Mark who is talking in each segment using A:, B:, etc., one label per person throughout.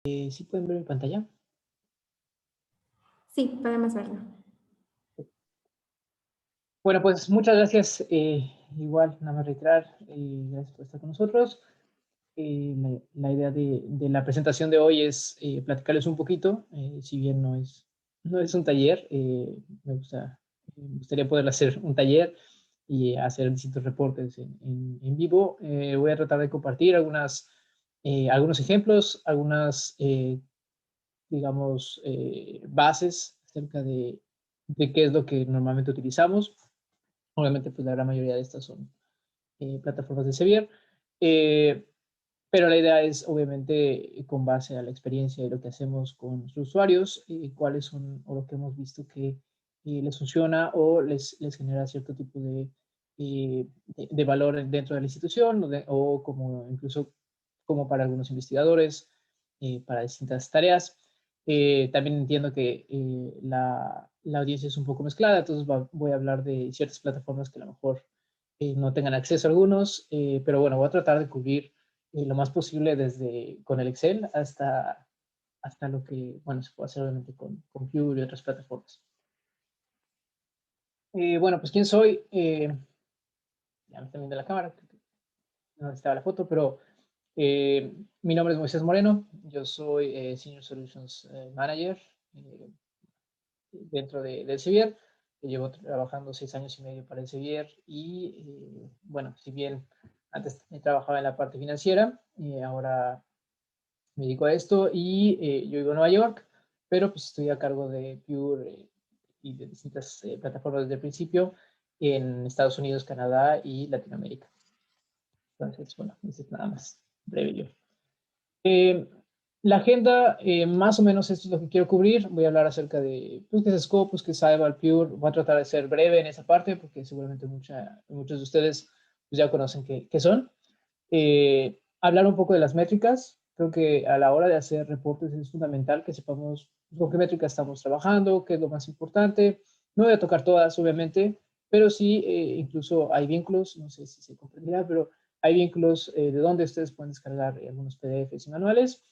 A: ¿Sí pueden ver mi pantalla?
B: Sí, podemos verlo.
A: Bueno, pues muchas gracias. Igual, nada más reiterar, gracias por estar con nosotros. La idea de la presentación de hoy es platicarles un poquito, si bien no es un taller, me gustaría poder hacer un taller y hacer distintos reportes en vivo. Voy a tratar de compartir algunos ejemplos, algunas digamos, bases acerca de qué es lo que normalmente utilizamos. Obviamente, pues la gran mayoría de estas son plataformas de Sevier, eh, pero la idea es, obviamente, con base a la experiencia y lo que hacemos con los usuarios, cuáles son o lo que hemos visto que les funciona o les genera cierto tipo de valor dentro de la institución o como incluso como para algunos investigadores, para distintas tareas. También entiendo que la audiencia es un poco mezclada, entonces voy a hablar de ciertas plataformas que a lo mejor no tengan acceso a algunos, pero bueno, voy a tratar de cubrir lo más posible desde con el Excel hasta lo que, bueno, se puede hacer obviamente con Pure y otras plataformas. Bueno, pues ¿quién soy? Ya me están viendo la cámara, no estaba la foto, pero mi nombre es Moisés Moreno, yo soy Senior Solutions Manager dentro del Sevier. Llevo trabajando 6 años y medio para el Sevier y, bueno, si bien antes trabajaba en la parte financiera, ahora me dedico a esto y yo vivo en Nueva York, pero pues estoy a cargo de Pure y de distintas plataformas desde el principio en Estados Unidos, Canadá y Latinoamérica. Entonces, bueno, eso es nada más breve yo. Eh, la agenda, más o menos esto es lo que quiero cubrir. Voy a hablar acerca de pues, qué es Scopus, qué es Cyber, Pure. Voy a tratar de ser breve en esa parte porque seguramente muchos de ustedes pues, ya conocen qué son. Hablar un poco de las métricas. Creo que a la hora de hacer reportes es fundamental que sepamos con qué métricas estamos trabajando, qué es lo más importante. No voy a tocar todas, obviamente, pero sí, incluso hay vínculos, no sé si se comprenderá, pero hay vínculos de donde ustedes pueden descargar algunos PDFs y manuales,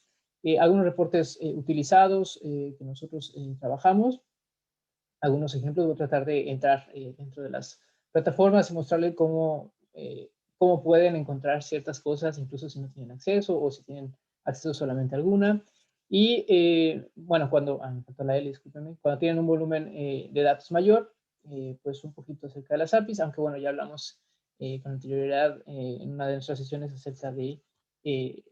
A: algunos reportes utilizados que nosotros trabajamos, algunos ejemplos. Voy a tratar de entrar dentro de las plataformas y mostrarles cómo pueden encontrar ciertas cosas, incluso si no tienen acceso o si tienen acceso solamente a alguna. Y bueno, me faltó la L, discúlpenme, cuando tienen un volumen de datos mayor, pues un poquito acerca de las APIs, aunque bueno, ya hablamos con anterioridad en una de nuestras sesiones acerca eh,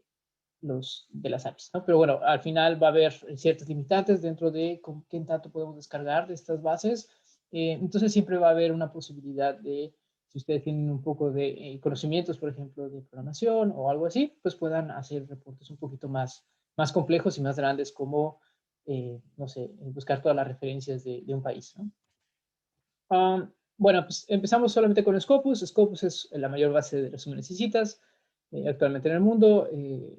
A: de las APIs, ¿no? Pero bueno, al final va a haber ciertas limitantes dentro de con qué tanto podemos descargar de estas bases. Entonces siempre va a haber una posibilidad de, si ustedes tienen un poco de conocimientos, por ejemplo, de programación o algo así, pues puedan hacer reportes un poquito más complejos y más grandes como, no sé, buscar todas las referencias de un país, ¿no? Bueno, pues empezamos solamente con Scopus. Scopus es la mayor base de resúmenes y citas actualmente en el mundo.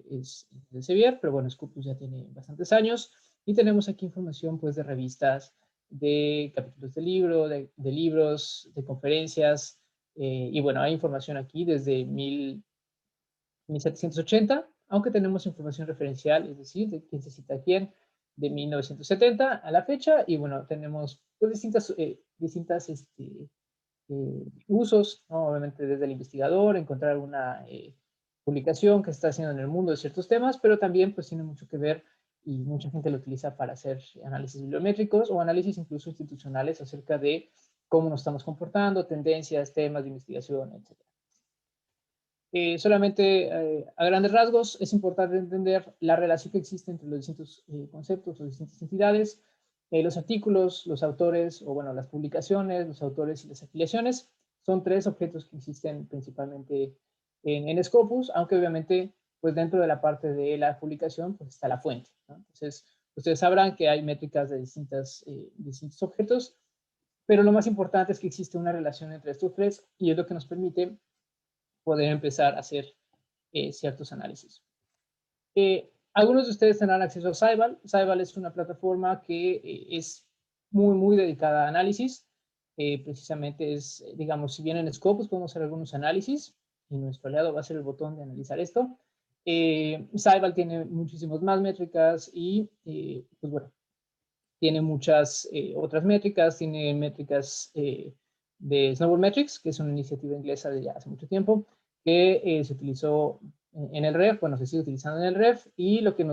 A: Es de Sevier, pero bueno, Scopus ya tiene bastantes años. Y tenemos aquí información pues de revistas, de capítulos de libros, de conferencias. Y bueno, hay información aquí desde 1780, aunque tenemos información referencial, es decir, de quién se cita a quién, de 1970 a la fecha. Y bueno, tenemos pues, distintas usos, ¿no? Obviamente desde el investigador, encontrar alguna publicación que se está haciendo en el mundo de ciertos temas, pero también pues tiene mucho que ver y mucha gente lo utiliza para hacer análisis bibliométricos o análisis incluso institucionales acerca de cómo nos estamos comportando, tendencias, temas de investigación, etc. Solamente a grandes rasgos es importante entender la relación que existe entre los distintos conceptos o distintas entidades, los artículos, los autores o bueno, las publicaciones, los autores y las afiliaciones. Son tres objetos que existen principalmente en Scopus, aunque obviamente pues dentro de la parte de la publicación pues está la fuente, ¿no? Entonces ustedes sabrán que hay métricas de distintos objetos, pero lo más importante es que existe una relación entre estos tres y es lo que nos permite poder empezar a hacer ciertos análisis. Algunos de ustedes tendrán acceso a Sybal. Sybal es una plataforma que es muy dedicada a análisis. Precisamente es, digamos, si bien en Scopus podemos hacer algunos análisis y nuestro aliado va a ser el botón de analizar esto. Ceibal tiene muchísimas más métricas y, pues bueno, tiene muchas otras métricas, tiene métricas de Snowball Metrics, que es una iniciativa inglesa de ya hace mucho tiempo, que se utilizó en el REF, bueno, se sigue utilizando en el REF, y lo que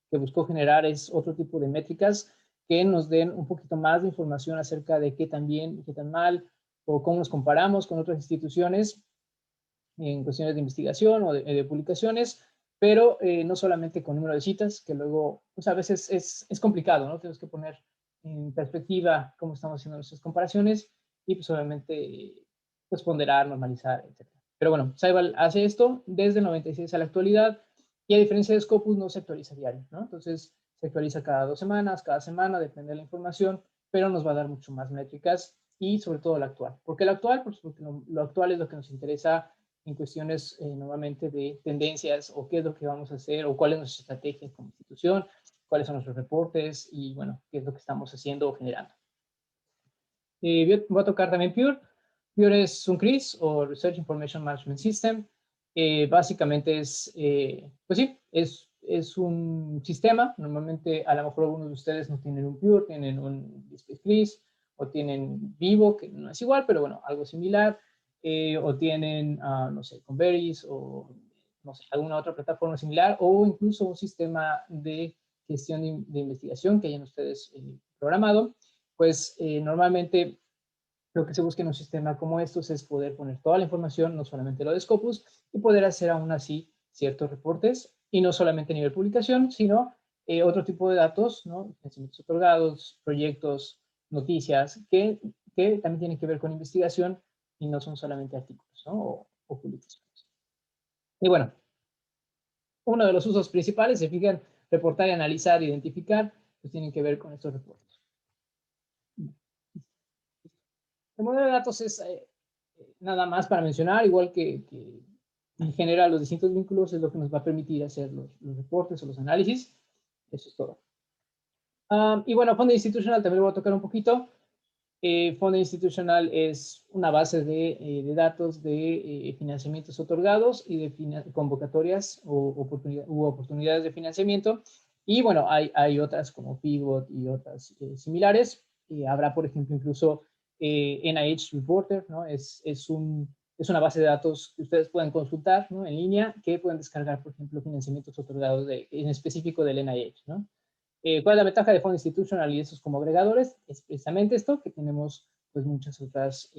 A: que buscó generar es otro tipo de métricas que nos den un poquito más de información acerca de qué tan bien, qué tan mal, o cómo nos comparamos con otras instituciones en cuestiones de investigación o de publicaciones, pero no solamente con número de citas, que luego, pues a veces es complicado, ¿no? Tenemos que poner en perspectiva cómo estamos haciendo nuestras comparaciones y pues obviamente pues ponderar, normalizar, etc. Pero bueno, Ceibal hace esto desde el 96 a la actualidad y a diferencia de Scopus no se actualiza diario, ¿no? Entonces se actualiza cada 2 semanas, cada semana, depende de la información, pero nos va a dar mucho más métricas y sobre todo la actual. ¿Por qué la actual? Pues porque lo actual es lo que nos interesa en cuestiones nuevamente de tendencias o qué es lo que vamos a hacer o cuál es nuestra estrategia como institución, cuáles son nuestros reportes y bueno, qué es lo que estamos haciendo o generando. Voy a tocar también Pure. Pure es un CRIS o Research Information Management System. Básicamente pues sí, es un sistema. Normalmente a lo mejor algunos de ustedes no tienen un Pure, tienen un CRIS o tienen Vivo, que no es igual, pero bueno, algo similar. O tienen, no sé, Converis o no sé, alguna otra plataforma similar o incluso un sistema de gestión de investigación que hayan ustedes programado. Pues normalmente lo que se busca en un sistema como estos es poder poner toda la información, no solamente lo de Scopus, y poder hacer aún así ciertos reportes, y no solamente a nivel publicación, sino otro tipo de datos, ¿no? Financiamientos otorgados, proyectos, noticias, que también tienen que ver con investigación y no son solamente artículos, ¿no? O publicaciones. Y bueno, uno de los usos principales, se fijan, reportar, analizar, identificar, pues tienen que ver con estos reportes. El modelo de datos es nada más para mencionar, igual que genera los distintos vínculos, es lo que nos va a permitir hacer los reportes o los análisis. Eso es todo. Y bueno, fondo institucional también lo voy a tocar un poquito. Fondo institucional es una base de datos de financiamientos otorgados y de convocatorias u oportunidades de financiamiento. Y bueno, hay otras como Pivot y otras similares. Habrá, por ejemplo, incluso NIH Reporter, ¿no? Es una base de datos que ustedes pueden consultar, ¿no? En línea, que pueden descargar, por ejemplo, financiamientos otorgados en específico del NIH, ¿no? ¿Cuál es la ventaja de fondo institucional y esos como agregadores? Es precisamente esto, que tenemos pues muchas otras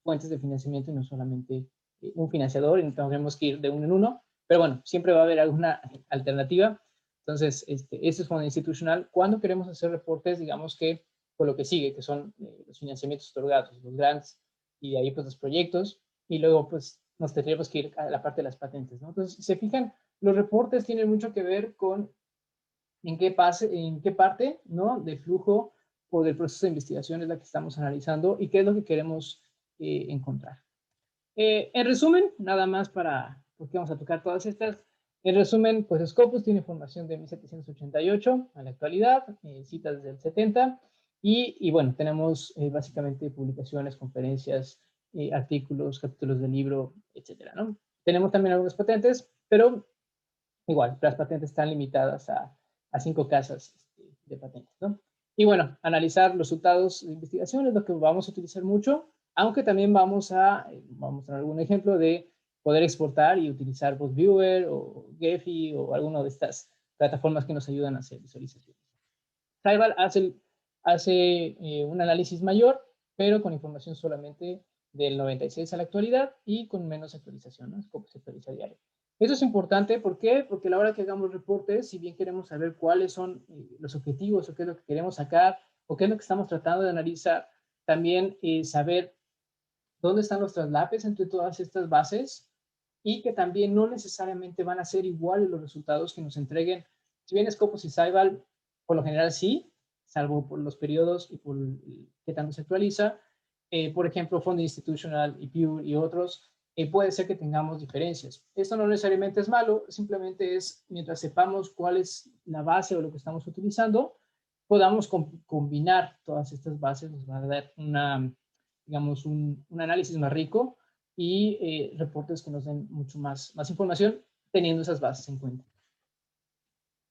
A: fuentes de financiamiento y no solamente un financiador y no tenemos que ir de uno en uno, pero bueno, siempre va a haber alguna alternativa. Entonces, este es fondo institucional. Cuando queremos hacer reportes, digamos que por lo que sigue, que son los financiamientos otorgados, los grants, y de ahí pues los proyectos, y luego pues nos tendríamos que ir a la parte de las patentes, ¿no? Entonces, si se fijan, los reportes tienen mucho que ver con en qué parte, ¿no? De flujo o del proceso de investigación es la que estamos analizando y qué es lo que queremos encontrar. En resumen, nada más porque vamos a tocar todas estas. En resumen, pues Scopus tiene formación de 1788 a la actualidad, citas desde el 70, y bueno, tenemos básicamente publicaciones, conferencias, artículos, capítulos de libro, etcétera, ¿no? Tenemos también algunas patentes, pero igual, las patentes están limitadas a 5 casas de patentes, ¿no? Y bueno, analizar los resultados de investigación es lo que vamos a utilizar mucho, aunque también vamos a dar algún ejemplo de poder exportar y utilizar BotViewer o Gephi o alguna de estas plataformas que nos ayudan a hacer visualizaciones. Ceibal hace un análisis mayor, pero con información solamente del 96 a la actualidad y con menos actualización, ¿no? Es como se actualiza diario. Eso es importante, ¿por qué? Porque a la hora que hagamos reportes, si bien queremos saber cuáles son los objetivos o qué es lo que queremos sacar o qué es lo que estamos tratando de analizar, también saber dónde están los traslapes entre todas estas bases y que también no necesariamente van a ser iguales los resultados que nos entreguen. Si bien Scopus y Ceibal, por lo general sí, salvo por los periodos y por qué tanto se actualiza. Por ejemplo, Fondo Institutional y Pure y otros, puede ser que tengamos diferencias. Esto no necesariamente es malo, simplemente es mientras sepamos cuál es la base o lo que estamos utilizando, podamos combinar todas estas bases, nos va a dar digamos, un análisis más rico y reportes que nos den mucho más información teniendo esas bases en cuenta.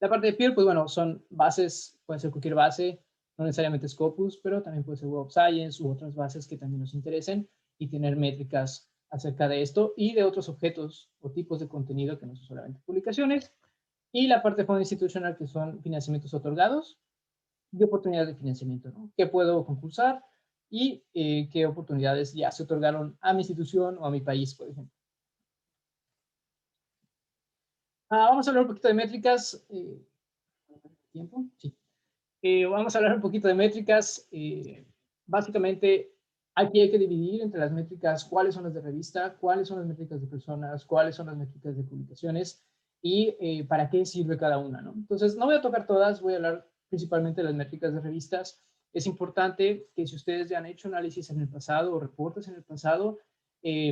A: La parte de peer, pues bueno, son bases, puede ser cualquier base, no necesariamente Scopus, pero también puede ser Web of Science u otras bases que también nos interesen y tener métricas acerca de esto y de otros objetos o tipos de contenido que no son solamente publicaciones. Y la parte de fondo institucional, que son financiamientos otorgados y oportunidades de financiamiento, ¿no? ¿Qué puedo concursar y qué oportunidades ya se otorgaron a mi institución o a mi país, por ejemplo? Vamos a hablar un poquito de métricas. ¿Tiempo? Sí. Vamos a hablar un poquito de métricas. Básicamente, aquí hay que dividir entre las métricas cuáles son las de revista, cuáles son las métricas de personas, cuáles son las métricas de publicaciones y para qué sirve cada una, ¿no? Entonces, no voy a tocar todas, voy a hablar principalmente de las métricas de revistas. Es importante que si ustedes ya han hecho análisis en el pasado o reportes en el pasado,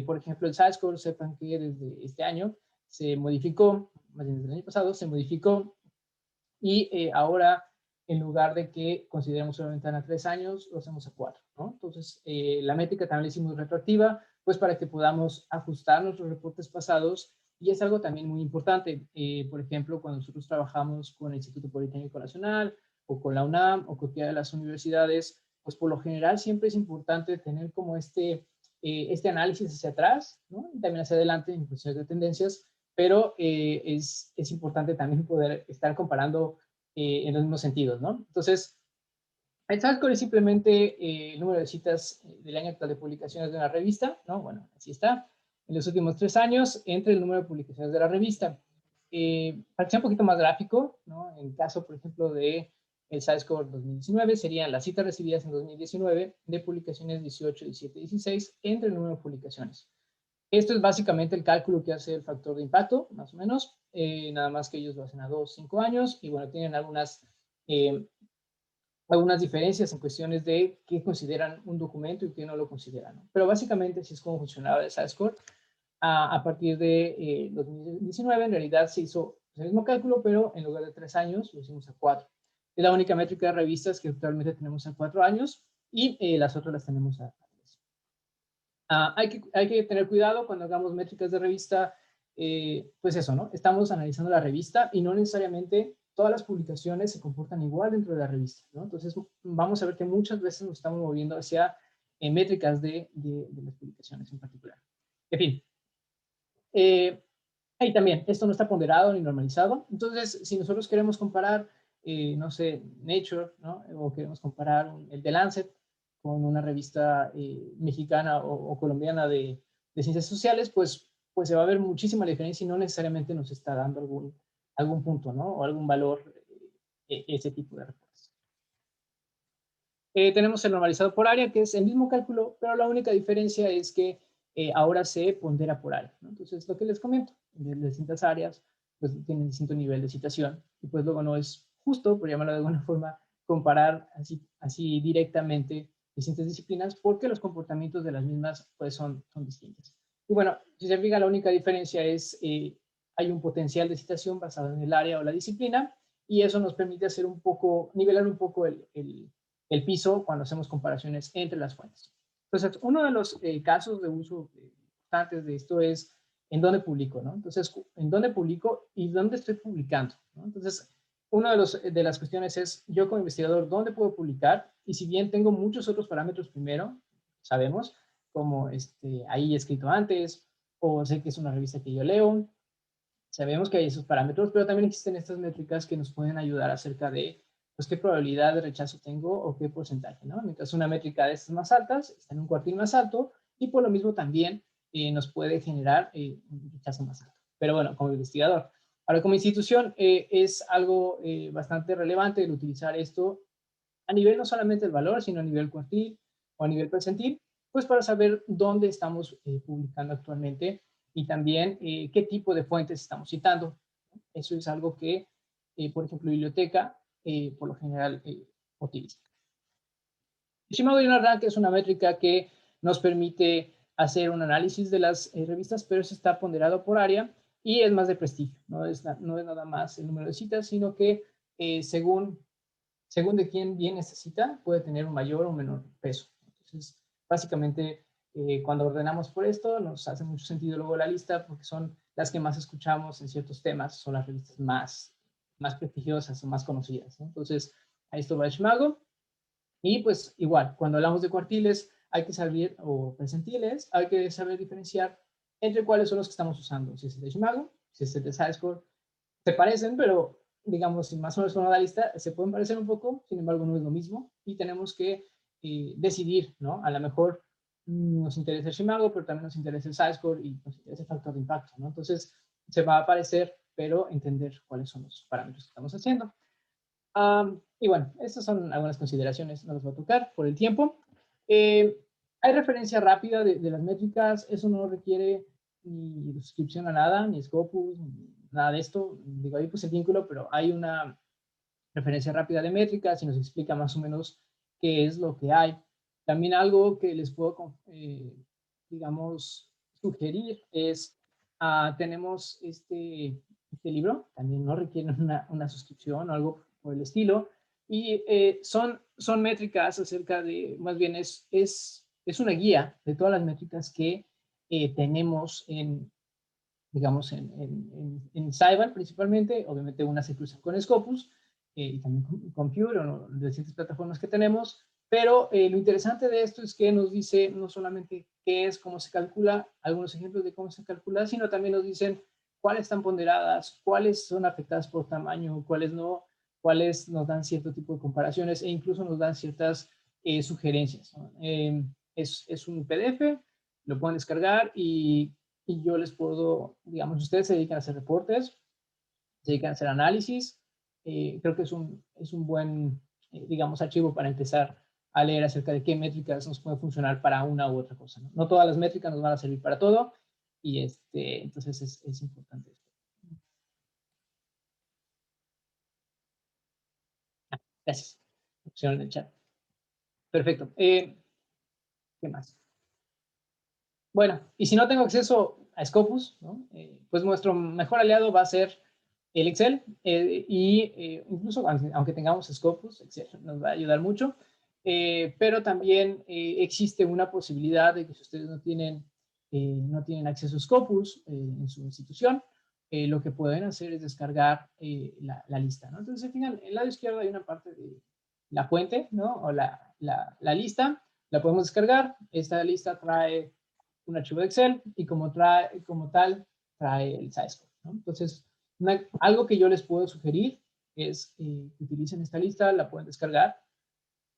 A: por ejemplo, el SciScore, sepan que desde este año se modificó, más bien desde el año pasado, se modificó y ahora en lugar de que consideremos una ventana a 3 años, lo hacemos a 4, ¿no? Entonces, la métrica también la hicimos retroactiva, pues para que podamos ajustar nuestros reportes pasados, y es algo también muy importante. Por ejemplo, cuando nosotros trabajamos con el Instituto Politécnico Nacional, o con la UNAM, o cualquiera de las universidades, pues por lo general siempre es importante tener como este análisis hacia atrás, ¿no? Y también hacia adelante en cuestiones de tendencias, pero es importante también poder estar comparando en los mismos sentidos, ¿no? Entonces, el SASCOR es simplemente el número de citas del año actual de publicaciones de una revista, ¿no? Bueno, así está. En los últimos 3 años, entre el número de publicaciones de la revista. Para que sea un poquito más gráfico, ¿no? En el caso, por ejemplo, de el SciScore 2019, serían las citas recibidas en 2019 de publicaciones 18, 17, 16, entre el número de publicaciones. Esto es básicamente el cálculo que hace el factor de impacto, más o menos, nada más que ellos lo hacen a 2, 5 años, y bueno, tienen eh, algunas diferencias en cuestiones de qué consideran un documento y qué no lo consideran, ¿no? Pero básicamente así es como funcionaba el SciScore. A partir de 2019, en realidad se hizo el mismo cálculo, pero en lugar de 3 años, lo hicimos a 4. Es la única métrica de revistas que actualmente tenemos a 4 años, y las otras las tenemos a 3. Hay que tener cuidado cuando hagamos métricas de revista, pues eso, ¿no? Estamos analizando la revista y no necesariamente todas las publicaciones se comportan igual dentro de la revista, ¿no? Entonces, vamos a ver que muchas veces nos estamos moviendo hacia métricas de las publicaciones en particular. En fin. Y también, esto no está ponderado ni normalizado. Entonces, si nosotros queremos comparar, no sé, Nature, ¿no? O queremos comparar el The Lancet con una revista mexicana o colombiana de ciencias sociales, pues se va a ver muchísima diferencia y no necesariamente nos está dando algún punto, ¿no? O algún valor ese tipo de reportes. Tenemos el normalizado por área, que es el mismo cálculo, pero la única diferencia es que ahora se pondera por área, ¿no? Entonces, lo que les comento, de distintas áreas, pues tienen distinto nivel de citación, y pues luego no es justo, por llamarlo de alguna forma, comparar así directamente distintas disciplinas, porque los comportamientos de las mismas pues son distintos. Y bueno, si se fija, la única diferencia es hay un potencial de citación basado en el área o la disciplina, y eso nos permite hacer nivelar un poco el piso cuando hacemos comparaciones entre las fuentes. Entonces, uno de los casos de uso importantes de esto es en dónde publico, ¿no? Entonces, en dónde publico y dónde estoy publicando, ¿no? Entonces, una de las cuestiones es, yo como investigador, ¿dónde puedo publicar? Y si bien tengo muchos otros parámetros primero, sabemos, como ahí escrito antes, o sé que es una revista que yo leo, sabemos que hay esos parámetros, pero también existen estas métricas que nos pueden ayudar acerca de pues qué probabilidad de rechazo tengo o qué porcentaje, ¿no? Mientras una métrica de estas más altas está en un cuartil más alto, y por lo mismo también nos puede generar un rechazo más alto. Pero bueno, como investigador. Ahora, como institución, es algo bastante relevante el utilizar esto a nivel no solamente del valor, sino a nivel cuartil o a nivel percentil, pues para saber dónde estamos publicando actualmente y también qué tipo de fuentes estamos citando. Eso es algo que, por ejemplo, biblioteca por lo general utiliza. Shimago Journal Rank es una métrica que nos permite hacer un análisis de las revistas, pero eso está ponderado por área y es más de prestigio. No es nada más el número de citas, sino que según de quién viene esta cita, puede tener un mayor o menor peso. Entonces, básicamente, cuando ordenamos por esto, nos hace mucho sentido luego la lista, porque son las que más escuchamos en ciertos temas son las revistas más prestigiosas o más conocidas, ¿no? Entonces, ahí esto va el Shimago. Y pues igual, cuando hablamos de cuartiles, hay que saber, o percentiles, hay que saber diferenciar entre cuáles son los que estamos usando. Si es el de Shimago, si es el de SciScore, se parecen, pero digamos, si más o menos con la lista, se pueden parecer un poco, sin embargo no es lo mismo, y tenemos que decidir, ¿no? A lo mejor nos interesa el Shimago, pero también nos interesa el SciScore y nos interesa el factor de impacto, ¿no? Entonces, se va a aparecer, pero entender cuáles son los parámetros que estamos haciendo. Y bueno, estas son algunas consideraciones, no las voy a tocar por el tiempo. Hay referencia rápida de las métricas, eso no requiere ni suscripción a nada, ni Scopus, ni nada de esto. Digo, ahí puse el vínculo, pero hay una referencia rápida de métricas y nos explica más o menos qué es lo que hay. También algo que les puedo, digamos, sugerir es, tenemos este libro, también no requiere una suscripción o algo por el estilo, y son métricas acerca de, más bien es una guía de todas las métricas que tenemos en, digamos, en Cyber principalmente, obviamente una se cruza con Scopus y también con Compute o de distintas plataformas que tenemos, pero lo interesante de esto es que nos dice no solamente qué es, cómo se calcula, algunos ejemplos de cómo se calcula, sino también nos dicen cuáles están ponderadas, cuáles son afectadas por tamaño, cuáles no, cuáles nos dan cierto tipo de comparaciones e incluso nos dan ciertas sugerencias, ¿no? Es un PDF, lo pueden descargar y yo les puedo, digamos, ustedes se dedican a hacer reportes, se dedican a hacer análisis, creo que es un buen, digamos, archivo para empezar a leer acerca de qué métricas nos pueden funcionar para una u otra cosa, ¿no? No todas las métricas nos van a servir para todo y entonces es importante esto. Gracias. Opción en el chat. Perfecto. ¿Qué más? Bueno, y si no tengo acceso a Scopus, ¿no? Pues nuestro mejor aliado va a ser el Excel incluso aunque tengamos Scopus, Excel nos va a ayudar mucho, pero también existe una posibilidad de que si ustedes no tienen acceso a Scopus en su institución, lo que pueden hacer es descargar la lista, ¿no? Entonces al final, en el lado izquierdo hay una parte de la fuente, ¿no? O la lista, la podemos descargar. Esta lista trae un archivo de Excel y como tal trae el SciScore, ¿no? Entonces, algo que yo les puedo sugerir es que utilicen esta lista, la pueden descargar.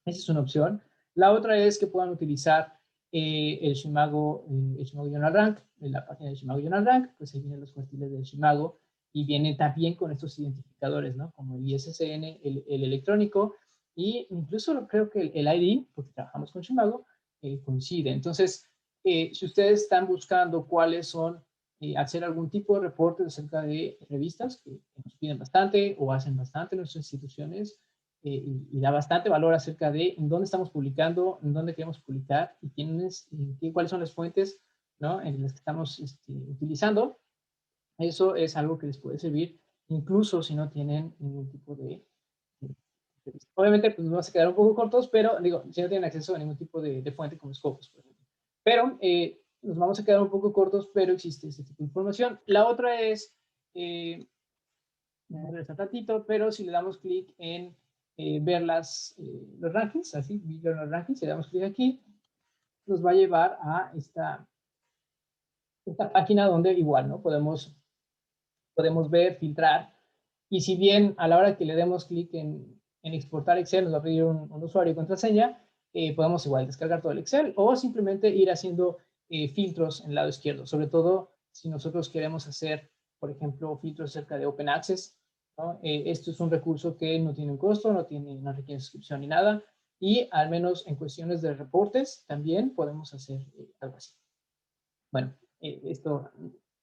A: Esa es una opción. La otra es que puedan utilizar el Shimago Journal Rank, en la página de Shimago Journal Rank, pues ahí vienen los cuartiles del Shimago y vienen también con estos identificadores, ¿no? Como el ISSN, el electrónico, y incluso creo que el ID, porque trabajamos con Shimago, coincide. Entonces, si ustedes están buscando cuáles son, hacer algún tipo de reportes acerca de revistas que nos piden bastante o hacen bastante nuestras instituciones, y da bastante valor acerca de en dónde estamos publicando, en dónde queremos publicar y cuáles son las fuentes, ¿no? En las que estamos utilizando. Eso es algo que les puede servir incluso si no tienen ningún tipo de obviamente, pues nos vamos a quedar un poco cortos, pero digo, si no tienen acceso a ningún tipo de fuente como Scopus, por ejemplo. Pero nos vamos a quedar un poco cortos, pero existe este tipo de información. La otra es, me regresar tantito, pero si le damos clic en ver los rankings, así, ver los rankings, si le damos clic aquí, nos va a llevar a esta página donde igual, ¿no? Podemos ver, filtrar, y si bien a la hora que le demos clic en exportar Excel nos va a pedir un usuario y contraseña, podemos igual descargar todo el Excel o simplemente ir haciendo filtros en el lado izquierdo, sobre todo si nosotros queremos hacer, por ejemplo, filtros acerca de Open Access, ¿no? Esto es un recurso que no tiene un costo, no requiere suscripción ni nada, y al menos en cuestiones de reportes también podemos hacer algo así. Bueno, esto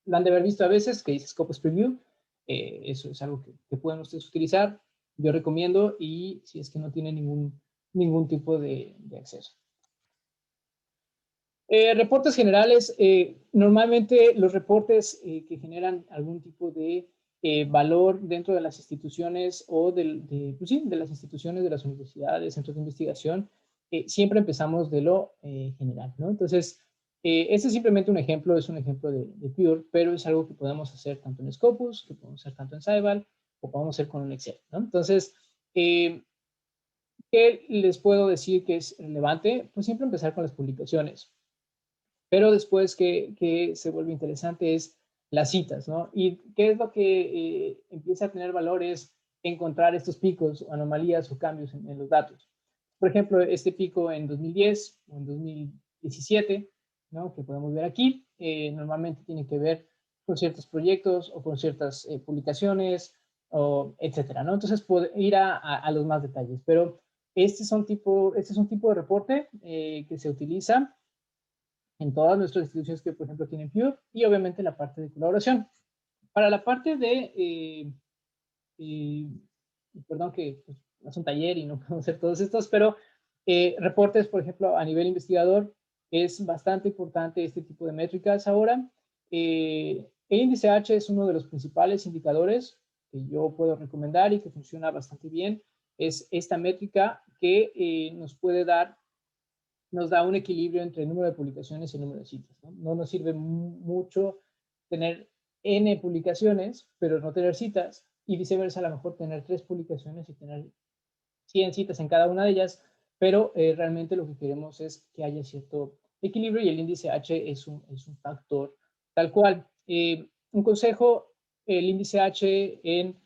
A: lo han de haber visto a veces, que dice Scopus Preview. Eso es algo que pueden ustedes utilizar. Yo recomiendo, y si es que no tienen ningún tipo de acceso. Reportes generales. Normalmente los reportes que generan algún tipo de valor dentro de las instituciones o pues sí, de las instituciones, de las universidades, centros de investigación, siempre empezamos de lo general, ¿no? Entonces, Este es simplemente un ejemplo, es un ejemplo de Pure, pero es algo que podemos hacer tanto en Scopus, que podemos hacer tanto en Scival, o podemos hacer con un Excel, ¿no? Entonces, ¿qué les puedo decir que es relevante? Pues siempre empezar con las publicaciones. Pero después que se vuelve interesante es las citas, ¿no? Y qué es lo que empieza a tener valor es encontrar estos picos, anomalías o cambios en los datos. Por ejemplo, este pico en 2010 o en 2017, ¿no? Que podemos ver aquí, normalmente tiene que ver con ciertos proyectos o con ciertas publicaciones, o etcétera, ¿no? Entonces, ir a los más detalles. Pero este es un tipo de reporte que se utiliza en todas nuestras instituciones que, por ejemplo, tienen Pure, y obviamente la parte de colaboración. Para la parte de, perdón que pues, es un taller y no podemos hacer todos estos, pero reportes, por ejemplo, a nivel investigador, es bastante importante este tipo de métricas ahora. El índice H es uno de los principales indicadores que yo puedo recomendar y que funciona bastante bien. Es esta métrica que nos da un equilibrio entre el número de publicaciones y el número de citas, ¿no? No nos sirve mucho tener N publicaciones, pero no tener citas, y viceversa, a lo mejor tener 3 publicaciones y tener 100 citas en cada una de ellas, pero realmente lo que queremos es que haya cierto equilibrio, y el índice H es un factor tal cual. Un consejo, el índice H en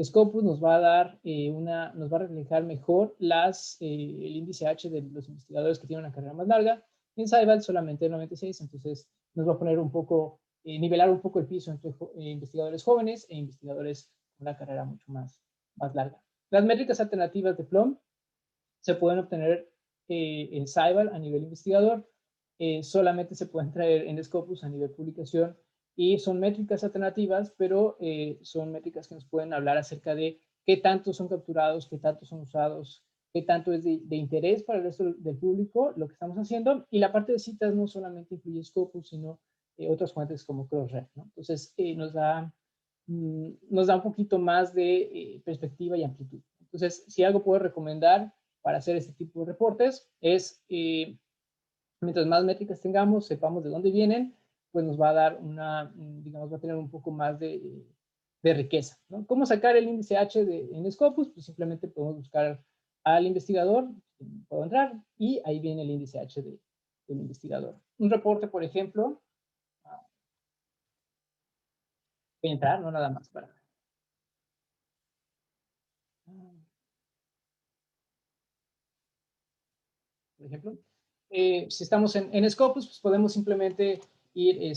A: Scopus nos va a dar nos va a reflejar mejor el índice H de los investigadores que tienen una carrera más larga. En Scival solamente 96, entonces nos va a poner un poco, nivelar un poco el piso entre investigadores jóvenes e investigadores con una carrera mucho más larga. Las métricas alternativas de Plum se pueden obtener en Scival a nivel investigador, solamente se pueden traer en Scopus a nivel publicación, y son métricas alternativas, pero son métricas que nos pueden hablar acerca de qué tanto son capturados, qué tanto son usados, qué tanto es de interés para el resto del público lo que estamos haciendo. Y la parte de citas no solamente incluye Scopus, sino otras fuentes como Crossref, ¿no? Entonces nos da un poquito más de perspectiva y amplitud. Entonces, si algo puedo recomendar para hacer este tipo de reportes es, mientras más métricas tengamos, sepamos de dónde vienen, pues nos va a dar digamos, va a tener un poco más de riqueza, ¿no? ¿Cómo sacar el índice H en Scopus? Pues simplemente podemos buscar al investigador, puedo entrar, y ahí viene el índice H del investigador. Un reporte, por ejemplo, voy a entrar, no nada más para... Por ejemplo. Si estamos en Scopus, pues podemos simplemente ir,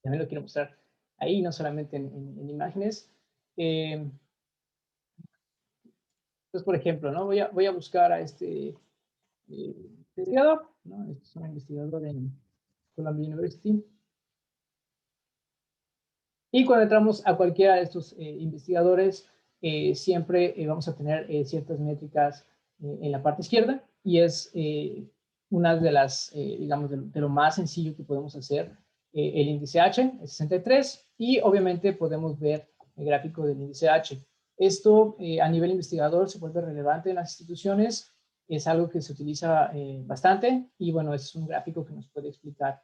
A: también lo quiero mostrar ahí, no solamente en imágenes. Entonces, por ejemplo, ¿no? Voy a buscar a este investigador, ¿no? Este es un investigador en Columbia University. Y cuando entramos a cualquiera de estos investigadores, siempre vamos a tener ciertas métricas en la parte izquierda, y es una de las, digamos, de lo más sencillo que podemos hacer. El índice H es 63, y obviamente podemos ver el gráfico del índice H. Esto a nivel investigador se vuelve relevante en las instituciones, es algo que se utiliza bastante, y bueno, es un gráfico que nos puede explicar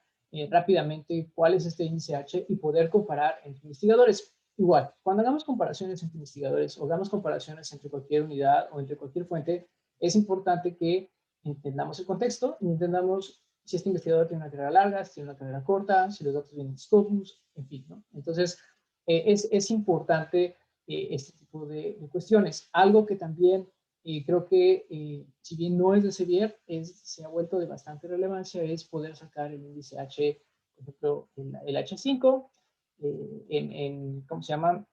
A: rápidamente cuál es este índice H y poder comparar entre investigadores. Igual, cuando hagamos comparaciones entre investigadores o hagamos comparaciones entre cualquier unidad o entre cualquier fuente, es importante que entendamos el contexto y entendamos si este investigador tiene una carrera larga, si tiene una carrera corta, si los datos vienen de Scopus, en fin, ¿no? Entonces, es importante este tipo de cuestiones. Algo que también creo que, si bien no es de Sevier, se ha vuelto de bastante relevancia, es poder sacar el índice H, por ejemplo, el H5, ¿cómo se llama?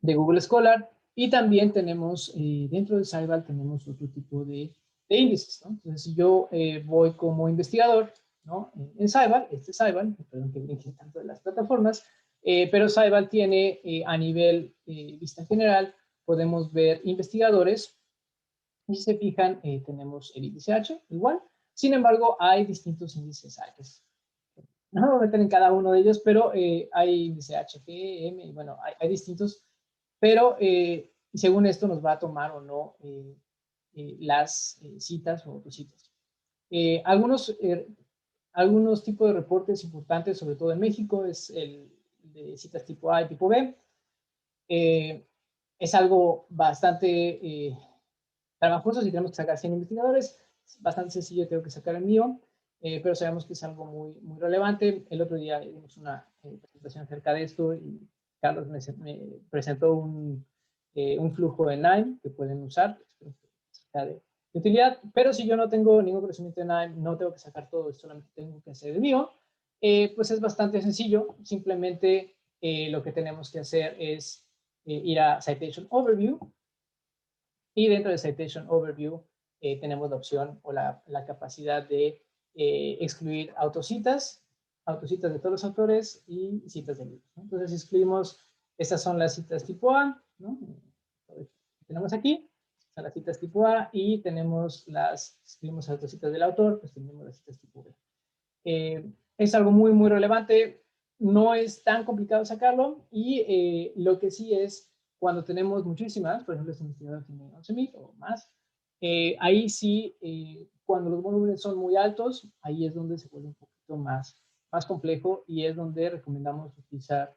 A: De Google Scholar, y también tenemos, dentro de Scival, tenemos otro tipo de índices, ¿no? Entonces, si yo voy como investigador, ¿no? En Scival, perdón que brinque tanto de las plataformas, pero Scival tiene a nivel vista general, podemos ver investigadores. Y si se fijan, tenemos el índice H igual. Sin embargo, hay distintos índices H. No me voy a meter en cada uno de ellos, pero hay índice H, G, M, y bueno, hay distintos. Pero según esto nos va a tomar o no las citas o autocitas. Algunos tipos de reportes importantes, sobre todo en México, es el de citas tipo A y tipo B. Es algo bastante trabajoso. Si tenemos que sacar 100 investigadores, es bastante sencillo, tengo que sacar el mío, pero sabemos que es algo muy, muy relevante. El otro día dimos una presentación acerca de esto y Carlos me presentó un flujo de NIME que pueden usar, espero que sea de utilidad, pero si yo no tengo ningún conocimiento de NIME, no tengo que sacar todo, solamente tengo que hacer el mío, pues es bastante sencillo. Simplemente lo que tenemos que hacer es ir a Citation Overview, y dentro de Citation Overview tenemos la opción o la capacidad de excluir autocitas de todos los autores y citas de libros, ¿no? Entonces, si excluimos, estas son las citas tipo A, ¿no? Tenemos aquí, son las citas tipo A, y tenemos excluimos autocitas del autor, pues tenemos las citas tipo B. Es algo muy, muy relevante. No es tan complicado sacarlo, y lo que sí es, cuando tenemos muchísimas, por ejemplo, este investigador tiene 11,000 o más, ahí sí, cuando los volúmenes son muy altos, ahí es donde se vuelve un poquito más complejo, y es donde recomendamos utilizar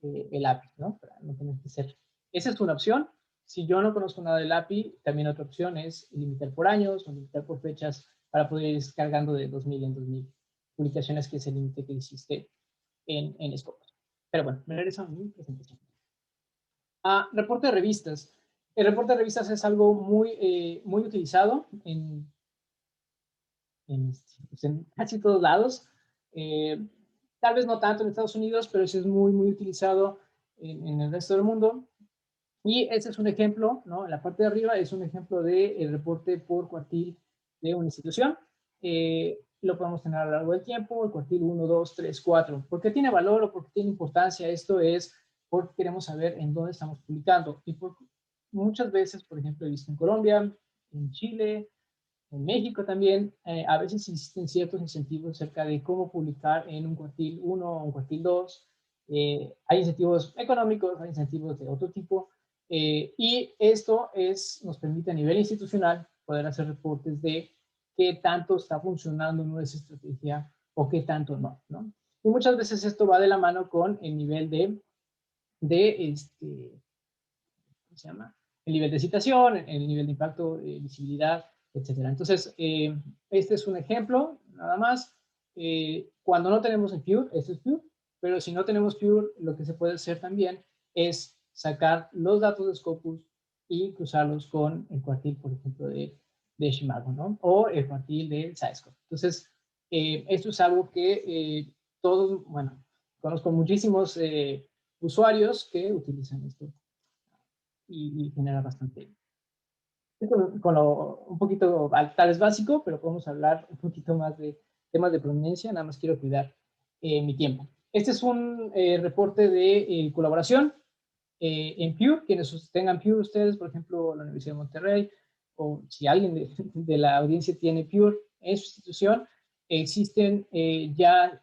A: el API, ¿no? Para no tener que ser. Esa es una opción. Si yo no conozco nada del API, también otra opción es limitar por años o limitar por fechas para poder ir cargando de 2000 en 2000 publicaciones, que es el límite que hiciste en Scopus. Pero bueno, me regreso a mi presentación. Reporte de revistas. El reporte de revistas es algo muy, muy utilizado en casi todos lados. Tal vez no tanto en Estados Unidos, pero sí es muy, muy utilizado en el resto del mundo. Y este es un ejemplo, ¿no? En la parte de arriba es un ejemplo del reporte por cuartil de una institución. Lo podemos tener a lo largo del tiempo, el cuartil 1, 2, 3, 4. ¿Por qué tiene valor o por qué tiene importancia? Esto es porque queremos saber en dónde estamos publicando. Y muchas veces, por ejemplo, he visto en Colombia, en Chile, en México también, a veces existen ciertos incentivos acerca de cómo publicar en un cuartil 1 o un cuartil 2. Hay incentivos económicos, hay incentivos de otro tipo, y esto nos permite a nivel institucional poder hacer reportes de qué tanto está funcionando nuestra estrategia o qué tanto no, ¿no? Y muchas veces esto va de la mano con el nivel ¿cómo se llama? El nivel de citación, el nivel de impacto, visibilidad, etcétera. Entonces, este es un ejemplo, nada más. Cuando no tenemos el Pure, esto es Pure, pero si no tenemos Pure, lo que se puede hacer también es sacar los datos de Scopus y cruzarlos con el cuartil, por ejemplo, de Shimago, ¿no? O el cuartil de SciScope. Entonces, esto es algo que todos, bueno, conozco muchísimos usuarios que utilizan esto y genera bastante. Un poquito, tal vez básico, pero podemos hablar un poquito más de temas de prominencia. Nada más quiero cuidar mi tiempo. Este es un reporte de colaboración en Pure. Quienes tengan Pure ustedes, por ejemplo, la Universidad de Monterrey, o si alguien de la audiencia tiene Pure en su institución, existen ya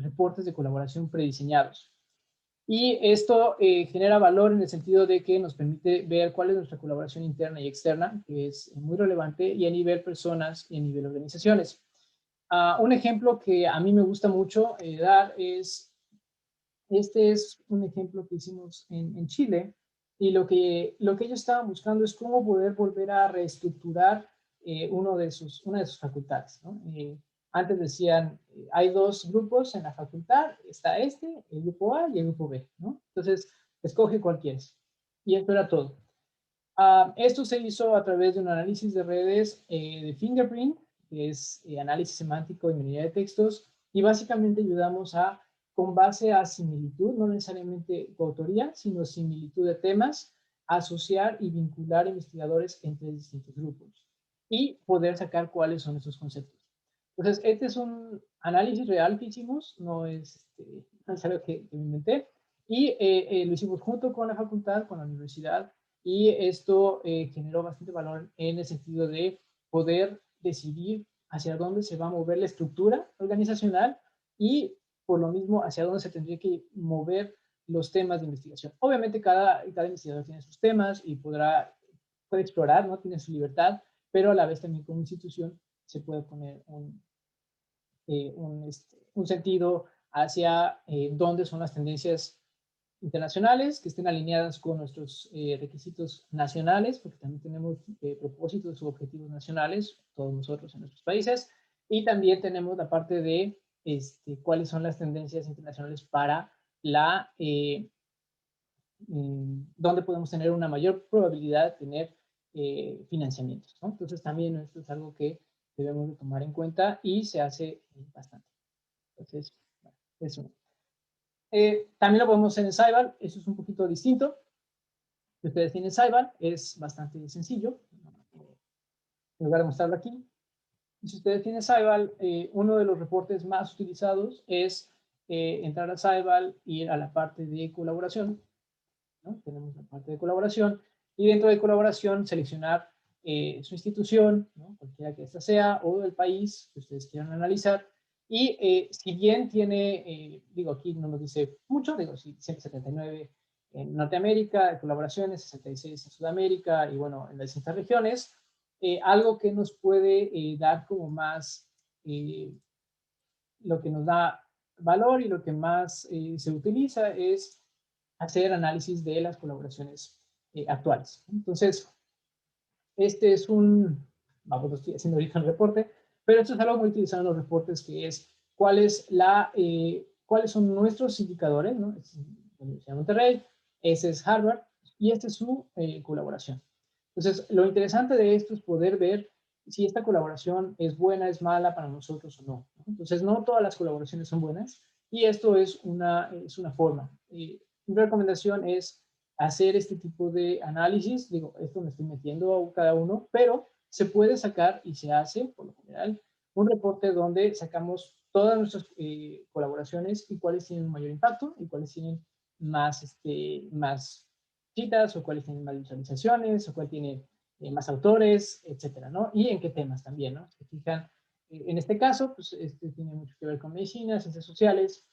A: reportes de colaboración prediseñados. Y esto genera valor en el sentido de que nos permite ver cuál es nuestra colaboración interna y externa, que es muy relevante, y a nivel personas y a nivel organizaciones. Un ejemplo que a mí me gusta mucho dar es, este es un ejemplo que hicimos en Chile, y lo que ellos estaban buscando es cómo poder volver a reestructurar una de sus facultades, ¿no? Antes decían, hay dos grupos en la facultad, está el grupo A y el grupo B, ¿no? Entonces, escoge cuál quieres. Y esto era todo. Esto se hizo a través de un análisis de redes de Fingerprint, que es análisis semántico y minería de textos, y básicamente ayudamos con base a similitud, no necesariamente coautoría, sino similitud de temas, asociar y vincular investigadores entre distintos grupos y poder sacar cuáles son esos conceptos. Entonces, este es un análisis real que hicimos, no es algo que me inventé, y lo hicimos junto con la facultad, con la universidad, y esto generó bastante valor en el sentido de poder decidir hacia dónde se va a mover la estructura organizacional y por lo mismo hacia dónde se tendría que mover los temas de investigación. Obviamente cada investigador tiene sus temas y puede explorar, ¿no? Tiene su libertad, pero a la vez también como institución se puede poner un sentido hacia dónde son las tendencias internacionales que estén alineadas con nuestros requisitos nacionales, porque también tenemos propósitos u objetivos nacionales, todos nosotros en nuestros países, y también tenemos la parte de cuáles son las tendencias internacionales para dónde podemos tener una mayor probabilidad de tener financiamientos, ¿no? Entonces también esto es algo que debemos de tomar en cuenta y se hace bastante. Entonces, bueno, eso. También lo podemos hacer en Saibal, eso es un poquito distinto. Si ustedes tienen Saibal, es bastante sencillo. En lugar de mostrarlo aquí, si ustedes tienen Saibal, uno de los reportes más utilizados es entrar a Saibal, ir a la parte de colaboración, ¿no? Tenemos la parte de colaboración y dentro de colaboración seleccionar su institución, ¿no? Cualquiera que esta sea, o el país que ustedes quieran analizar. Y si bien tiene, digo, aquí no nos dice mucho, digo, 179 en Norteamérica, colaboraciones, 66 en Sudamérica y bueno, en las distintas regiones, algo que nos puede dar como más, lo que nos da valor y lo que más se utiliza es hacer análisis de las colaboraciones actuales. Entonces, este es vamos, lo estoy haciendo ahorita en el reporte, pero esto es algo muy utilizado en los reportes, que es cuáles son nuestros indicadores, ¿no? Este es la Universidad de Monterrey, ese es Harvard, y esta es su colaboración. Entonces, lo interesante de esto es poder ver si esta colaboración es buena, es mala para nosotros o no. Entonces, no todas las colaboraciones son buenas, y esto es una forma. Mi recomendación es hacer este tipo de análisis. Digo, esto me estoy metiendo a cada uno, pero se puede sacar y se hace, por lo general, un reporte donde sacamos todas nuestras colaboraciones y cuáles tienen un mayor impacto y cuáles tienen más citas o cuáles tienen más visualizaciones o cuál tiene más autores, etcétera, ¿no? Y en qué temas también, ¿no? Se fijan, en este caso, pues tiene mucho que ver con medicina, ciencias sociales.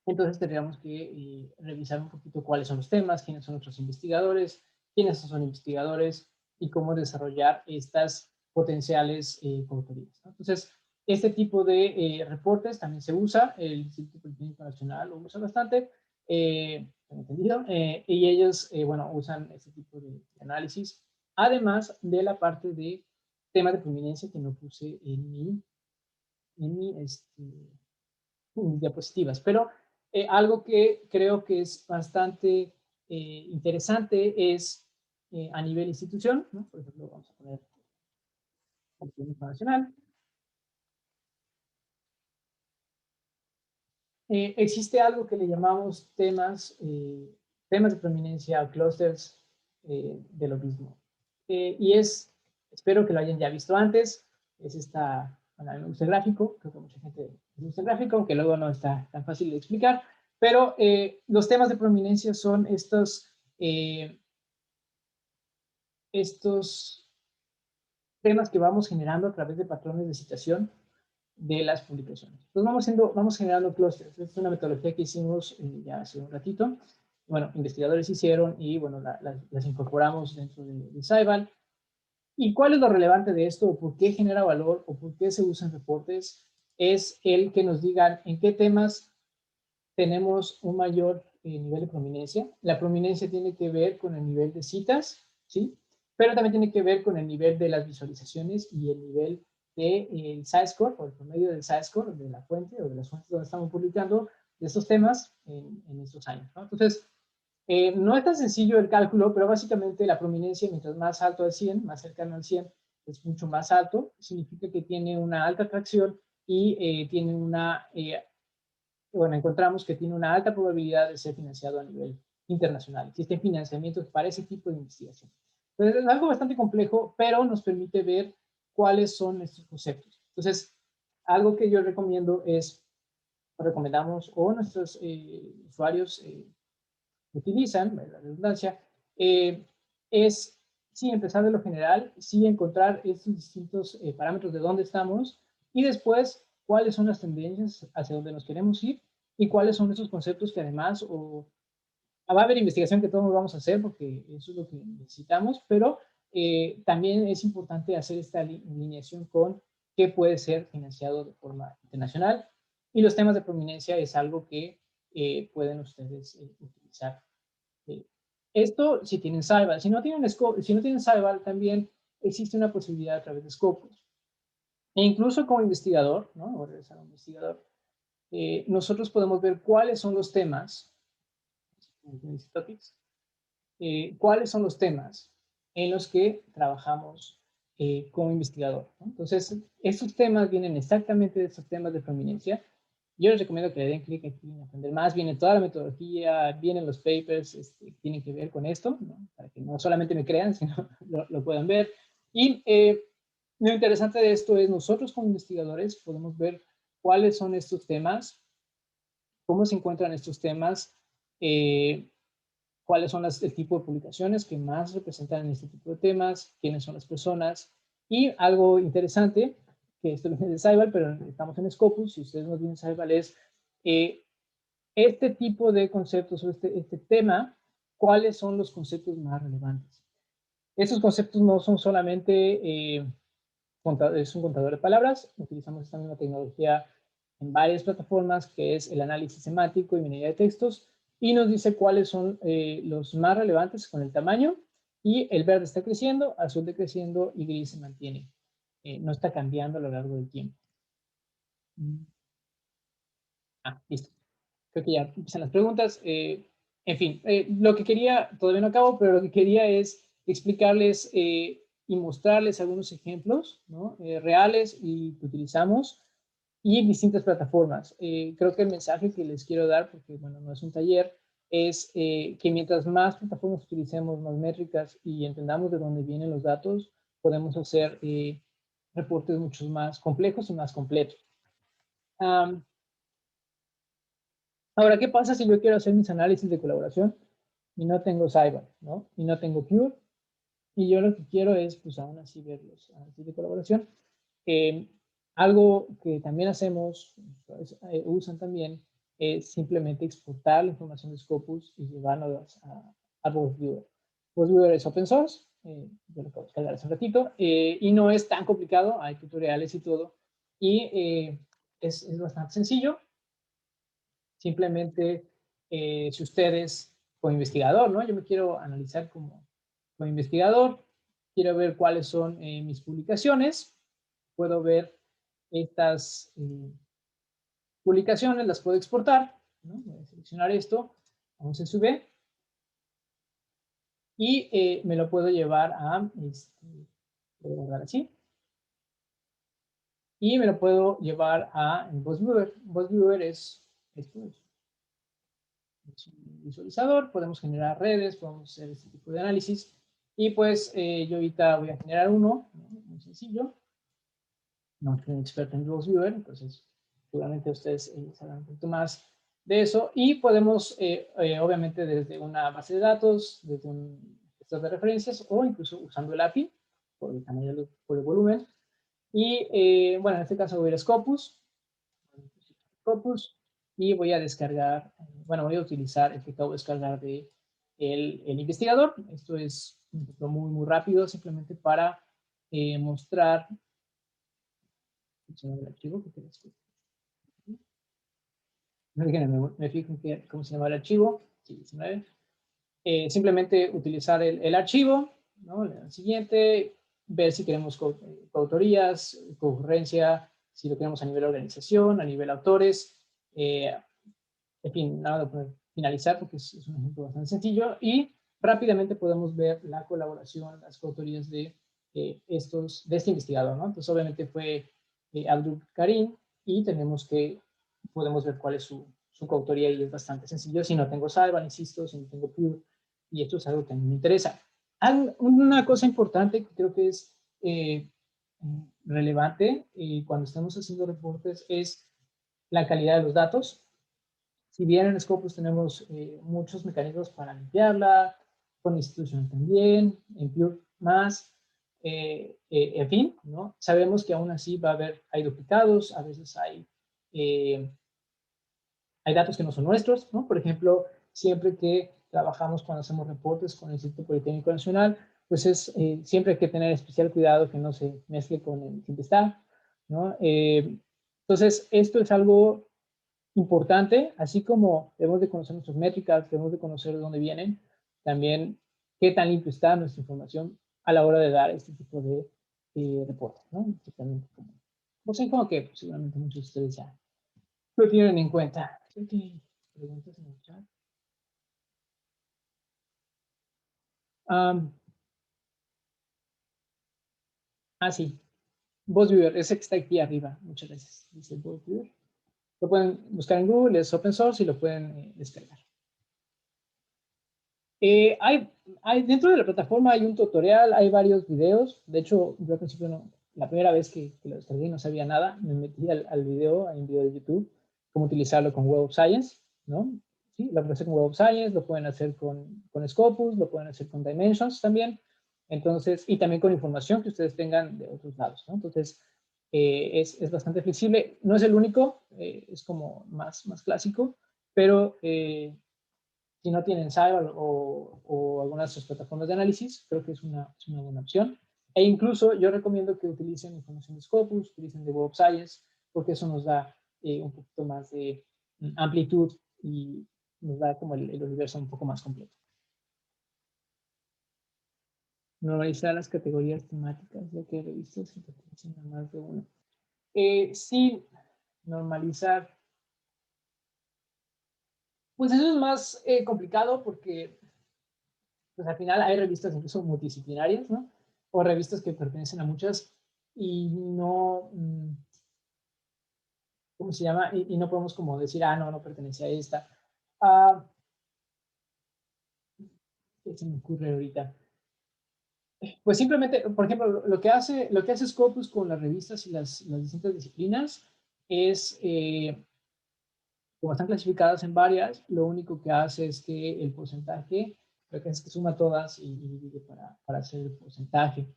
A: Entonces tendríamos que revisar un poquito cuáles son los temas, quiénes son nuestros investigadores, quiénes son investigadores y cómo desarrollar estas potenciales coautorías, ¿no? Entonces, este tipo de reportes también se usa, el Instituto Politécnico Nacional lo usa bastante, tengo entendido, y ellos, bueno, usan este tipo de análisis, además de la parte de temas de prominencia que no puse en mis diapositivas, pero algo que creo que es bastante interesante es a nivel institución, ¿no? Por ejemplo, vamos a poner el Politécnico Nacional. Existe algo que le llamamos temas de prominencia o clusters de lo mismo. Y espero que lo hayan ya visto antes, bueno, a mí me gusta el gráfico, creo que mucha gente le gusta el gráfico, aunque luego no está tan fácil de explicar, pero los temas de prominencia son estos temas que vamos generando a través de patrones de citación de las publicaciones. Entonces vamos generando clústeres. Es una metodología que hicimos ya hace un ratito. Bueno, investigadores hicieron y bueno, las incorporamos dentro de Saibal. ¿Y cuál es lo relevante de esto? ¿O por qué genera valor? ¿O por qué se usan reportes? Es el que nos digan en qué temas tenemos un mayor nivel de prominencia. La prominencia tiene que ver con el nivel de citas, ¿sí? Pero también tiene que ver con el nivel de las visualizaciones y el nivel del site-score, o el promedio del site-score, de la fuente o de las fuentes donde estamos publicando de estos temas en estos años, ¿no? Entonces, no es tan sencillo el cálculo, pero básicamente la prominencia, mientras más alto al 100, más cercano al 100, es mucho más alto, significa que tiene una alta atracción y tiene bueno, encontramos que tiene una alta probabilidad de ser financiado a nivel internacional. Existen financiamientos para ese tipo de investigación. Entonces, es algo bastante complejo, pero nos permite ver cuáles son estos conceptos. Entonces, algo que yo recomiendo recomendamos o nuestros usuarios utilizan, la redundancia, es sí empezar de lo general, sí encontrar estos distintos parámetros de dónde estamos y después cuáles son las tendencias hacia dónde nos queremos ir y cuáles son esos conceptos que además va a haber investigación que todos vamos a hacer porque eso es lo que necesitamos, pero también es importante hacer esta alineación con qué puede ser financiado de forma internacional. Y los temas de prominencia es algo que pueden ustedes utilizar. Esto si tienen Sidebar. Si no tienen Sidebar, también existe una posibilidad a través de Scopus. E incluso como investigador, ¿no? Voy a regresar a un investigador. Nosotros podemos ver cuáles son los temas, cuáles son los temas en los que trabajamos como investigador, ¿no? Entonces, estos temas vienen exactamente de estos temas de prominencia. Yo les recomiendo que le den clic aquí en aprender más. Viene toda la metodología, vienen los papers que tienen que ver con esto, ¿no? Para que no solamente me crean, sino lo puedan ver. Y lo interesante de esto es nosotros como investigadores podemos ver cuáles son estos temas, cómo se encuentran estos temas, cuáles son el tipo de publicaciones que más representan este tipo de temas, quiénes son las personas. Y algo interesante, que esto viene de Saibal, pero estamos en Scopus, si ustedes no tienen Saibal, es este tipo de conceptos o este tema, cuáles son los conceptos más relevantes. Estos conceptos no son solamente, es un contador de palabras, utilizamos esta misma tecnología en varias plataformas, que es el análisis semántico y minería de textos, y nos dice cuáles son los más relevantes con el tamaño, y el verde está creciendo, azul decreciendo y gris se mantiene. No está cambiando a lo largo del tiempo. Listo. Creo que ya empiezan las preguntas. En fin, lo que quería, todavía no acabo, pero lo que quería es explicarles y mostrarles algunos ejemplos, ¿no? Reales y que utilizamos y en distintas plataformas. Creo que el mensaje que les quiero dar, porque bueno, no es un taller, es que mientras más plataformas utilicemos, más métricas y entendamos de dónde vienen los datos, podemos hacer reportes mucho más complejos y más completos. Ahora, ¿qué pasa si yo quiero hacer mis análisis de colaboración y no tengo Cyber, ¿no? Y no tengo Pure, y yo lo que quiero es, pues aún así, ver los análisis de colaboración. Algo que también hacemos, usan también, es simplemente exportar la información de Scopus y llevarnos a BuzzViewer. BuzzViewer es open source, yo lo acabo de descargar hace un ratito, y no es tan complicado, hay tutoriales y todo, y es bastante sencillo. Simplemente, si ustedes, como investigador, ¿no? Yo me quiero analizar como investigador, quiero ver cuáles son mis publicaciones, puedo ver estas publicaciones, las puedo exportar, ¿no? Voy a seleccionar esto, a un CSV, y me lo puedo llevar a, voy a guardar así, y me lo puedo llevar a BuzzViewer. BuzzViewer es esto, es un visualizador, podemos generar redes, podemos hacer este tipo de análisis. Y pues yo ahorita voy a generar uno, ¿no? Muy sencillo. No soy un experto en BuzzViewer, entonces seguramente ustedes sabrán un poquito más de eso. Y podemos, obviamente, desde una base de datos, desde un gestor de referencias o incluso usando el API por el tamaño, por el volumen. Y bueno, en este caso voy a ir a Scopus. Scopus y voy a descargar, bueno, voy a utilizar el que acabo de descargar de el investigador. Esto es un ejemplo muy, muy rápido, simplemente para mostrar el archivo. Me fijo en cómo se llama el archivo. Sí, 19. Simplemente utilizar el archivo, ¿no? El siguiente, ver si queremos coautorías, concurrencia, si lo queremos a nivel organización, a nivel autores, en fin, nada de poder finalizar porque es un ejemplo bastante sencillo y rápidamente podemos ver la colaboración, las coautorías de este investigador, ¿no? Entonces, obviamente fue Abdul Karim y podemos ver cuál es su coautoría y es bastante sencillo. Si no tengo Salva, insisto, si no tengo Pure, y esto es algo que a mí me interesa. Una cosa importante que creo que es relevante cuando estamos haciendo reportes es la calidad de los datos. Si bien en Scopus tenemos muchos mecanismos para limpiarla, con institución también, en Pure más, en fin, ¿no? Sabemos que aún así hay duplicados, a veces hay datos que no son nuestros, ¿no? Por ejemplo, siempre que trabajamos cuando hacemos reportes con el Instituto Politécnico Nacional, pues es, siempre hay que tener especial cuidado que no se mezcle con el Simple-Stack, ¿no? Entonces, esto es algo importante, así como debemos de conocer nuestras métricas, debemos de conocer de dónde vienen, también qué tan limpio está nuestra información a la hora de dar este tipo de reportes, ¿no? Totalmente como, pues es como que seguramente muchos de ustedes ya lo tienen en cuenta. Ok, preguntas en el chat. Sí, BossViewer, ese que está aquí arriba. Muchas gracias. Dice BossViewer. Lo pueden buscar en Google, es open source y lo pueden descargar. Dentro de la plataforma hay un tutorial, hay varios videos. De hecho, yo al principio no, la primera vez que lo descargué no sabía nada. Me metí al video, hay un video de YouTube, cómo utilizarlo con Web of Science, ¿no? Sí, lo pueden hacer con Web of Science, lo pueden hacer con Scopus, lo pueden hacer con Dimensions también. Entonces, y también con información que ustedes tengan de otros lados, ¿no? Entonces, es bastante flexible. No es el único, es como más clásico, pero si no tienen Cyber o algunas de sus plataformas de análisis, creo que es una buena opción. E incluso yo recomiendo que utilicen información de Scopus, utilicen de Web of Science, porque eso nos da un poquito más de amplitud y nos da como el universo un poco más completo. Normalizar las categorías temáticas, ya que he visto si pertenecen a más de uno. Sí, normalizar. Pues eso es más complicado porque pues al final hay revistas incluso multidisciplinarias, ¿no? O revistas que pertenecen a muchas y no, ¿cómo se llama? Y no podemos como decir, no pertenece a esta. ¿Qué se me ocurre ahorita? Pues simplemente, por ejemplo, lo que hace Scopus con las revistas y las distintas disciplinas es, como están clasificadas en varias, lo único que hace es que el porcentaje, lo que hace es que suma todas y divide para hacer el porcentaje.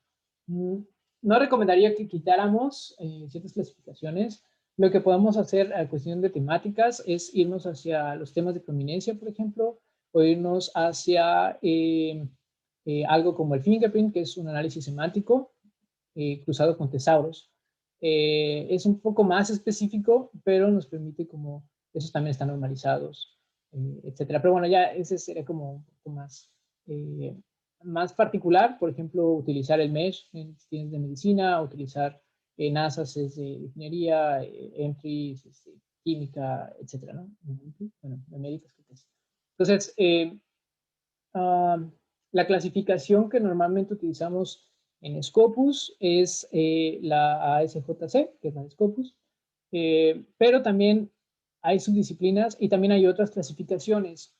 A: No recomendaría que quitáramos ciertas clasificaciones. Lo que podemos hacer a cuestión de temáticas es irnos hacia los temas de prominencia, por ejemplo, o irnos hacia algo como el fingerprint, que es un análisis semántico cruzado con tesauros. Es un poco más específico, pero nos permite como, esos también están normalizados, etcétera. Pero bueno, ya ese sería como un poco más particular, por ejemplo, utilizar el MESH en disciplinas de medicina, utilizar NASAs es de ingeniería, entries, química, etcétera, ¿no? Bueno, de médicos, creo que es. Entonces, la clasificación que normalmente utilizamos en Scopus es la ASJC, que es la de Scopus, pero también hay subdisciplinas y también hay otras clasificaciones.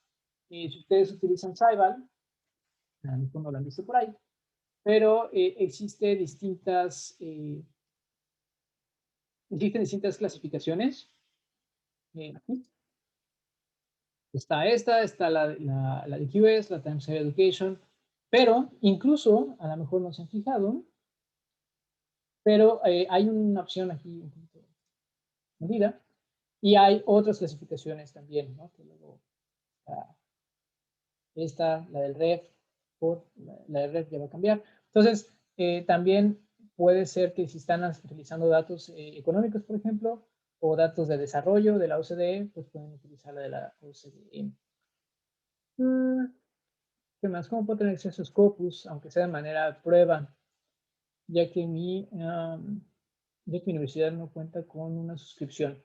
A: Si ustedes utilizan Scival, a lo mejor no lo han visto por ahí, pero existen distintas clasificaciones. Aquí está la de QS, la Time Series Education, pero incluso, a lo mejor no se han fijado, pero hay una opción aquí un poquito medida y hay otras clasificaciones también, ¿no? Que luego, la del ref, la del ref ya va a cambiar. Entonces, también puede ser que si están utilizando datos económicos, por ejemplo, o datos de desarrollo de la OCDE, pues pueden utilizar la de la OCDE. ¿Qué más? ¿Cómo puedo tener acceso a Scopus, aunque sea de manera prueba? Ya que mi universidad no cuenta con una suscripción.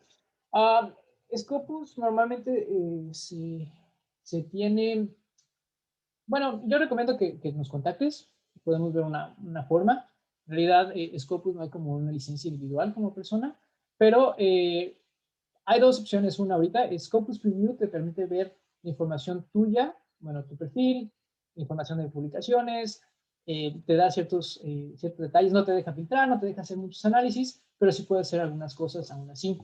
A: Scopus normalmente se tiene, bueno, yo recomiendo que nos contactes, podemos ver una forma. En realidad, Scopus no hay como una licencia individual como persona, pero hay dos opciones. Una ahorita, Scopus Preview te permite ver información tuya, bueno, tu perfil, información de publicaciones, te da ciertos detalles, no te deja filtrar, no te deja hacer muchos análisis, pero sí puede hacer algunas cosas aún así.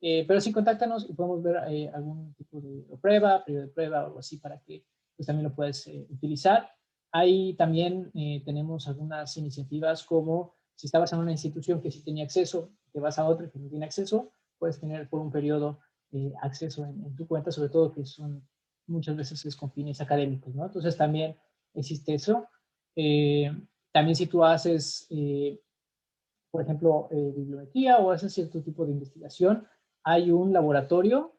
A: Pero sí, contáctanos y podemos ver algún tipo de prueba, periodo de prueba o algo así para que pues, también lo puedes utilizar. Ahí también tenemos algunas iniciativas como si estabas en una institución que sí tenía acceso, te vas a otra que no tiene acceso, puedes tener por un periodo acceso en tu cuenta, sobre todo que son muchas veces es con fines académicos, ¿no? Entonces también existe eso. También si tú haces, por ejemplo, bibliometría o haces cierto tipo de investigación, hay un laboratorio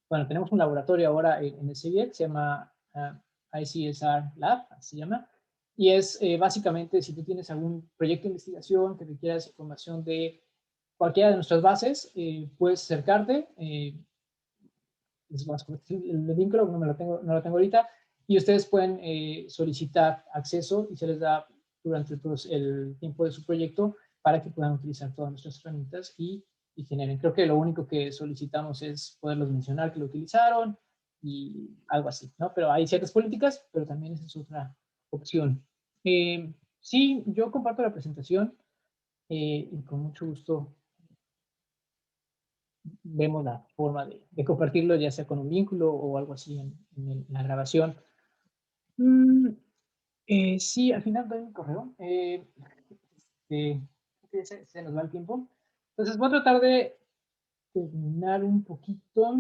A: bueno, tenemos un laboratorio ahora en el CIEC, se llama ICSR Lab, así se llama, y es básicamente si tú tienes algún proyecto de investigación que requieras información de cualquiera de nuestras bases, puedes acercarte, el vínculo, no lo tengo ahorita, y ustedes pueden solicitar acceso y se les da durante todo el tiempo de su proyecto para que puedan utilizar todas nuestras herramientas y generen. Creo que lo único que solicitamos es poderlos mencionar que lo utilizaron y algo así, ¿no? Pero hay ciertas políticas, pero también esa es otra opción. Sí, yo comparto la presentación y con mucho gusto vemos la forma de compartirlo, ya sea con un vínculo o algo así la grabación. Mm, sí, al final doy mi correo. Se nos va el tiempo. Entonces voy a tratar de terminar un poquito.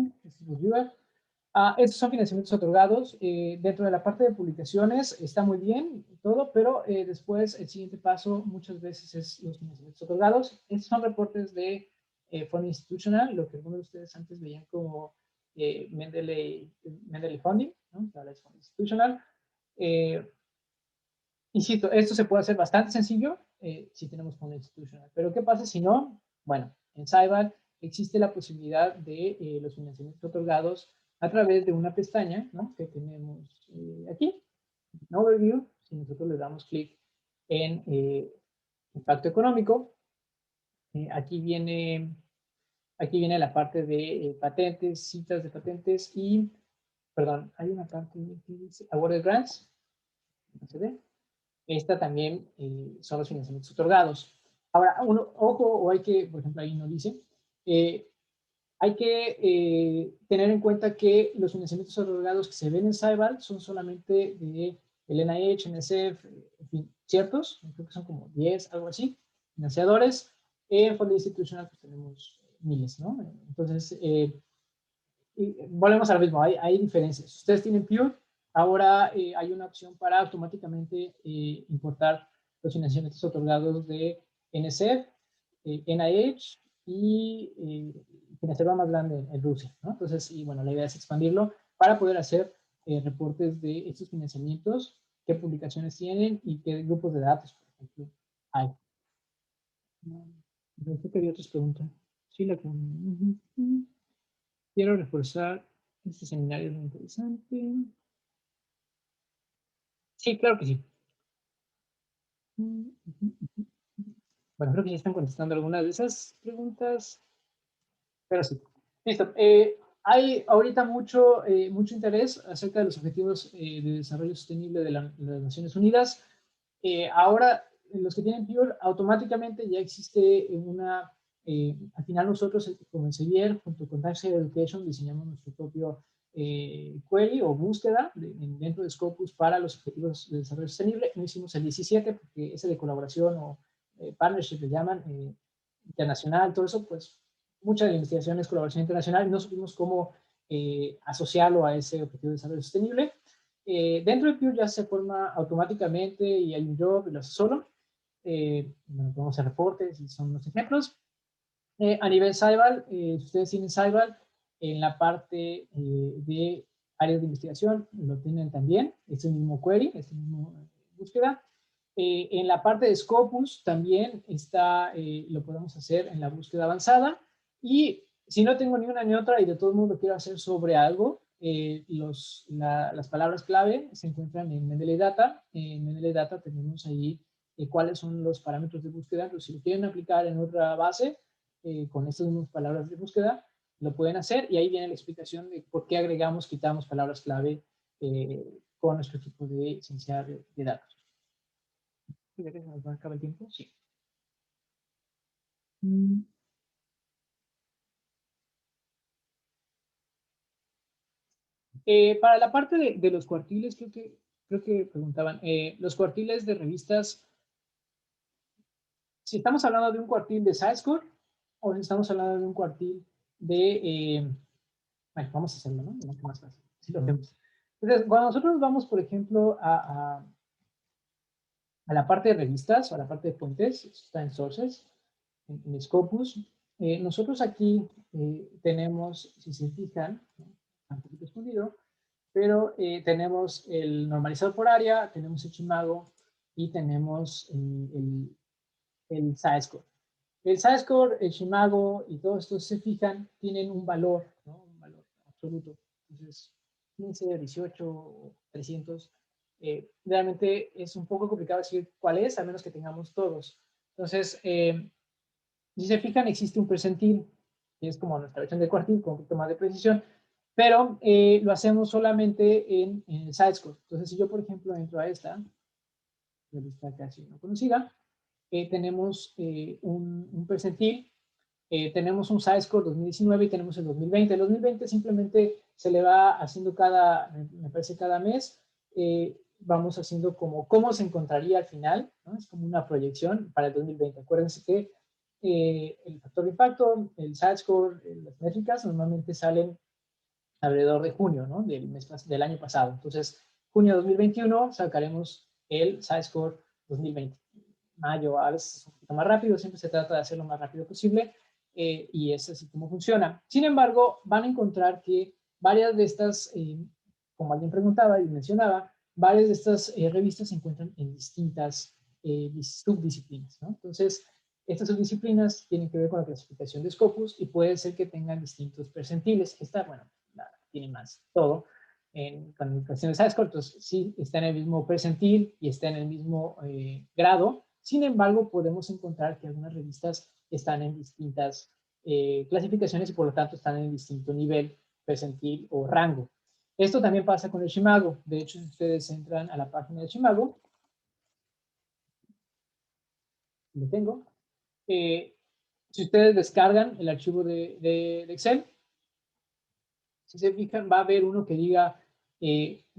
A: Estos son financiamientos otorgados. Dentro de la parte de publicaciones está muy bien todo, pero después el siguiente paso muchas veces es los financiamientos otorgados. Estos son reportes de Funding Institutional, lo que algunos de ustedes antes veían como Mendeley Funding, ¿no? Ahora es Funding Institutional. Insisto, esto se puede hacer bastante sencillo si tenemos Funding Institutional, pero ¿qué pasa si no? Bueno, en Saibal existe la posibilidad de los financiamientos otorgados a través de una pestaña, ¿no? Que tenemos aquí, en Overview. Si nosotros le damos clic en impacto económico, aquí viene la parte de patentes, citas de patentes y, perdón, hay una parte que dice Awarded Grants, no se ve. Esta también son los financiamientos otorgados. Ahora, ojo, o hay que, por ejemplo, ahí no dice, hay que tener en cuenta que los financiamientos otorgados que se ven en Saibal son solamente de el NIH, NSF, en fin, ciertos, creo que son como 10, algo así, financiadores. En Fondo Institucional pues tenemos miles, ¿no? Entonces, volvemos a lo mismo, hay diferencias. Si ustedes tienen Pure, ahora hay una opción para automáticamente importar los financiamientos otorgados de NSF, NIH y la reserva más grande en Rusia, ¿no? Entonces, y bueno, la idea es expandirlo para poder hacer reportes de estos financiamientos, qué publicaciones tienen y qué grupos de datos, por ejemplo, hay. Creo que había otras preguntas. Sí, quiero reforzar este seminario, es muy interesante. Sí, claro que sí. Bueno, creo que ya están contestando algunas de esas preguntas. Pero sí. Listo. Hay ahorita mucho interés acerca de los objetivos de desarrollo sostenible de las Naciones Unidas. Ahora, los que tienen Pure, automáticamente ya existe al final nosotros, como en Sevier, junto con Tax Education, diseñamos nuestro propio query o búsqueda dentro de Scopus para los objetivos de desarrollo sostenible. No hicimos el 17 porque ese de colaboración o partnership le llaman, internacional, todo eso, pues mucha de la investigación es colaboración internacional y no supimos cómo asociarlo a ese objetivo de desarrollo sostenible. Dentro de Pure ya se forma automáticamente y hay un job y lo hace solo. Bueno, podemos hacer reportes y son unos ejemplos. A nivel Saibal, si ustedes tienen Saibal, en la parte de áreas de investigación lo tienen también, este mismo query, este mismo búsqueda. En la parte de Scopus también está, lo podemos hacer en la búsqueda avanzada. Y si no tengo ni una ni otra y de todo el mundo quiero hacer sobre algo, las palabras clave se encuentran en Mendeley Data. En Mendeley Data tenemos ahí cuáles son los parámetros de búsqueda. Entonces, si lo quieren aplicar en otra base, con estas mismas palabras de búsqueda, lo pueden hacer y ahí viene la explicación de por qué agregamos, quitamos palabras clave con nuestro equipo de ciencia de datos. ¿Ya que se nos va a acabar el tiempo? Sí. Para la parte de los cuartiles, creo que preguntaban, los cuartiles de revistas, si estamos hablando de un cuartil de SciScore o si estamos hablando de un cuartil de, bueno, vamos a hacerlo, ¿no? Es más fácil, si lo vemos. Entonces, cuando nosotros vamos, por ejemplo, a la parte de revistas o a la parte de fuentes, está en Sources, en Scopus, nosotros aquí tenemos, si se fijan, ¿no? Un poquito escondido, pero tenemos el normalizador por área, tenemos el Chimago y tenemos el SciScore. El SciScore, el Chimago y todos estos se fijan, tienen un valor, ¿no? Un valor absoluto. Entonces, 15, 18, 300. Realmente es un poco complicado decir cuál es, a menos que tengamos todos. Entonces, si se fijan, existe un percentil, que es como nuestra versión de cuartil, con un poquito más de precisión, pero lo hacemos solamente en el SciScore. Entonces, si yo, por ejemplo, entro a esta revista casi no conocida, tenemos un percentil, tenemos un SciScore 2019 y tenemos el 2020. El 2020 simplemente se le va haciendo me parece cada mes, vamos haciendo como cómo se encontraría al final, ¿no? Es como una proyección para el 2020. Acuérdense que el factor de impacto, el SciScore, las métricas normalmente salen alrededor de junio, ¿no? Del año pasado. Entonces, junio de 2021 sacaremos el SciScore 2020. Mayo a veces es un poquito más rápido, siempre se trata de hacerlo lo más rápido posible y es así como funciona. Sin embargo, van a encontrar que varias de estas, como alguien preguntaba y mencionaba, varias de estas revistas se encuentran en distintas subdisciplinas, ¿no? Entonces, estas subdisciplinas tienen que ver con la clasificación de Scopus y puede ser que tengan distintos percentiles. Esta, bueno, tiene más todo en cuestiones de entonces sí está en el mismo percentil y está en el mismo grado. Sin embargo, podemos encontrar que algunas revistas están en distintas clasificaciones y por lo tanto están en distinto nivel percentil o rango. Esto también pasa con el Shimago. De hecho, si ustedes entran a la página de Shimago, lo tengo, si ustedes descargan el archivo de Excel, si se fijan, va a haber uno que diga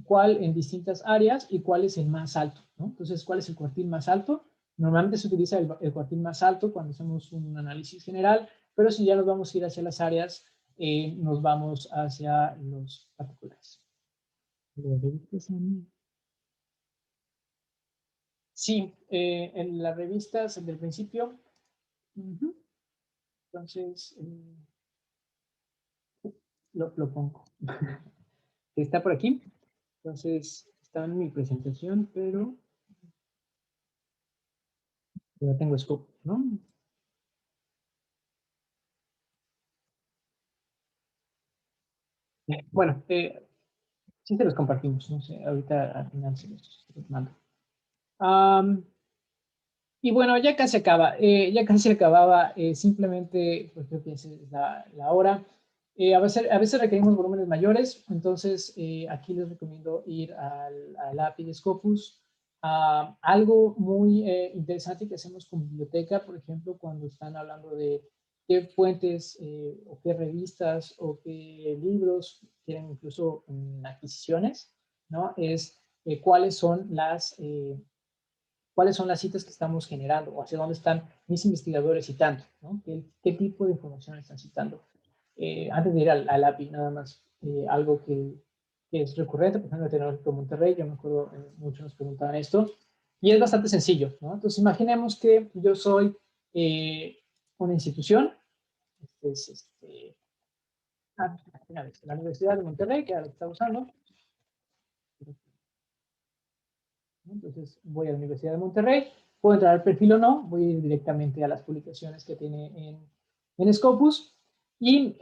A: cuál en distintas áreas y cuál es el más alto, ¿no? Entonces, ¿cuál es el cuartil más alto? Normalmente se utiliza el cuartil más alto cuando hacemos un análisis general, pero si ya nos vamos a ir hacia las áreas, nos vamos hacia los particulares. Sí, en las revistas del principio. Entonces, lo pongo. Está por aquí. Entonces, está en mi presentación, pero ya tengo scope, ¿no? Bueno, sí se los compartimos, no sé, ahorita al final se los mando. Y bueno, ya casi acaba, ya casi acababa, simplemente, pues creo que es la hora. A veces requerimos volúmenes mayores, entonces aquí les recomiendo ir al API de Scopus. Algo muy interesante que hacemos con biblioteca, por ejemplo, cuando están hablando de qué fuentes o qué revistas o qué libros quieren incluso adquisiciones, ¿no? Es cuáles son las citas que estamos generando o hacia dónde están mis investigadores citando, ¿no? ¿Qué tipo de información están citando? Antes de ir al API, nada más, algo que es recurrente, por ejemplo, en el Tecnológico de Monterrey, yo me acuerdo, muchos nos preguntaban esto, y es bastante sencillo, ¿no? Entonces, imaginemos que yo soy una institución, la Universidad de Monterrey, que es la que está usando. Entonces voy a la Universidad de Monterrey, puedo entrar al perfil o no, voy a ir directamente a las publicaciones que tiene en Scopus y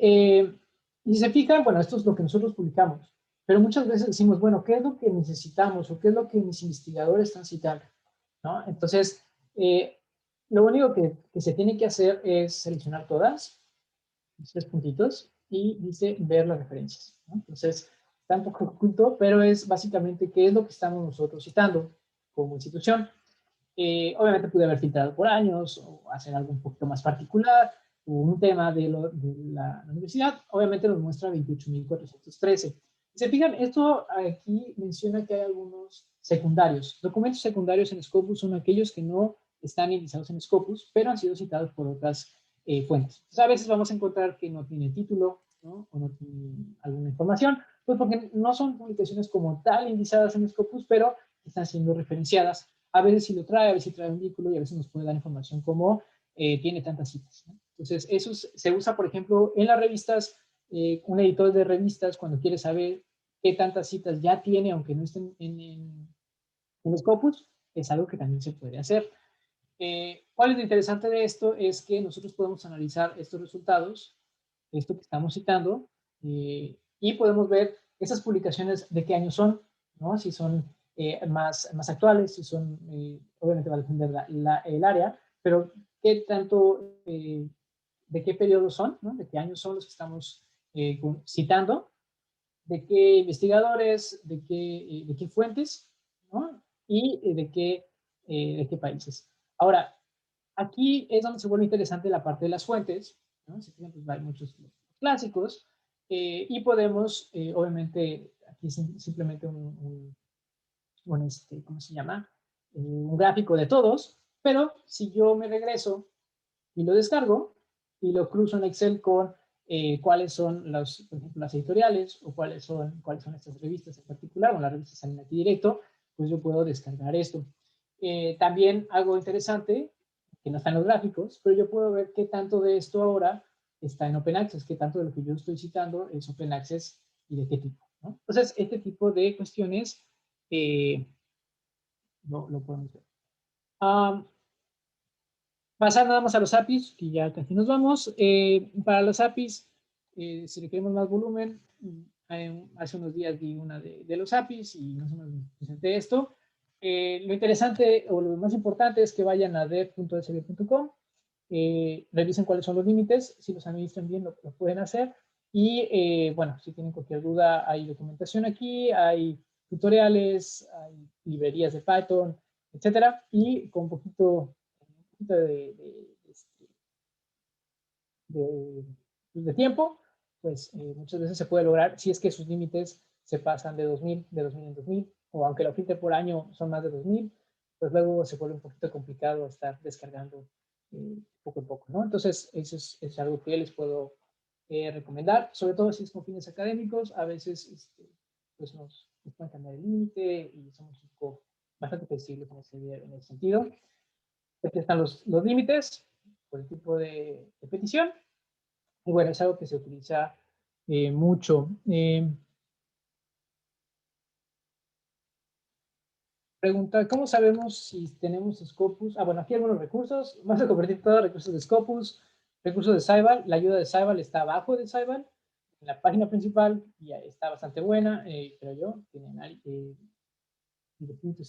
A: si se fijan, bueno, esto es lo que nosotros publicamos, pero muchas veces decimos, bueno, ¿qué es lo que necesitamos o qué es lo que mis investigadores están citando? ¿No? Entonces, lo único que se tiene que hacer es seleccionar todas, los tres puntitos, y dice ver las referencias, ¿no? Entonces, está un poco oculto, pero es básicamente qué es lo que estamos nosotros citando como institución. Obviamente pude haber filtrado por años o hacer algo un poquito más particular, o un tema de la universidad. Obviamente nos muestra 28.413. Se fijan, esto aquí menciona que hay algunos secundarios. Documentos secundarios en Scopus son aquellos que no están indizados en Scopus, pero han sido citados por otras fuentes. Entonces, a veces vamos a encontrar que no tiene título, ¿no? O no tiene alguna información, Pues porque no son publicaciones como tal indizadas en Scopus, pero están siendo referenciadas. A veces sí lo trae, a veces trae un vínculo y a veces nos puede dar información como tiene tantas citas, ¿no? Entonces, eso se usa, por ejemplo, en las revistas, un editor de revistas, cuando quiere saber qué tantas citas ya tiene, aunque no estén en Scopus, es algo que también se puede hacer. ¿Cuál es lo interesante de esto? Es que nosotros podemos analizar estos resultados, esto que estamos citando, y podemos ver esas publicaciones de qué año son, ¿no? Si son más actuales, si son, obviamente va a depender el área, pero qué tanto, de qué periodo son, ¿no? De qué años son los que estamos citando, de qué investigadores, de qué fuentes, ¿no? Y de qué países. Ahora, aquí es donde se vuelve interesante la parte de las fuentes, ¿no? Si tienen, pues hay muchos clásicos, y podemos, obviamente, aquí simplemente ¿cómo se llama? Un gráfico de todos, pero si yo me regreso y lo descargo y lo cruzo en Excel con cuáles son por ejemplo, las editoriales o cuáles son estas revistas en particular, o las revistas salen aquí directo, pues yo puedo descargar esto. También algo interesante, que no está en los gráficos, pero yo puedo ver qué tanto de esto ahora está en Open Access, qué tanto de lo que yo estoy citando es Open Access y de qué tipo, ¿no? Entonces, este tipo de cuestiones eh, lo podemos ver. Pasar nada más a los APIs, que ya casi nos vamos. Para los APIs, si le queremos más volumen, hace unos días vi una de los APIs y más o menos presenté esto. Lo interesante o lo más importante es que vayan a dev.sb.com, revisen cuáles son los límites, si los administran bien lo pueden hacer. Y bueno, si tienen cualquier duda, hay documentación aquí, hay tutoriales, hay librerías de Python, etcétera. Y con un poquito de tiempo, pues muchas veces se puede lograr si es que sus límites se pasan de 2000 en 2000, o aunque lo filtre por año son más de 2000, pues luego se vuelve un poquito complicado estar descargando poco a poco, ¿no? Entonces, eso es algo que les puedo recomendar, sobre todo si es con fines académicos. A veces pues nos pueden cambiar el límite y somos un poco bastante flexibles en ese sentido. Aquí están los límites por el tipo de petición. Y bueno, es algo que se utiliza mucho. Pregunta, ¿cómo sabemos si tenemos Scopus? Bueno, aquí hay algunos recursos. Vamos a convertir todos los recursos de Scopus, recursos de Saibal. La ayuda de Saibal está abajo de Saibal, en la página principal, y está bastante buena, creo yo. Tienen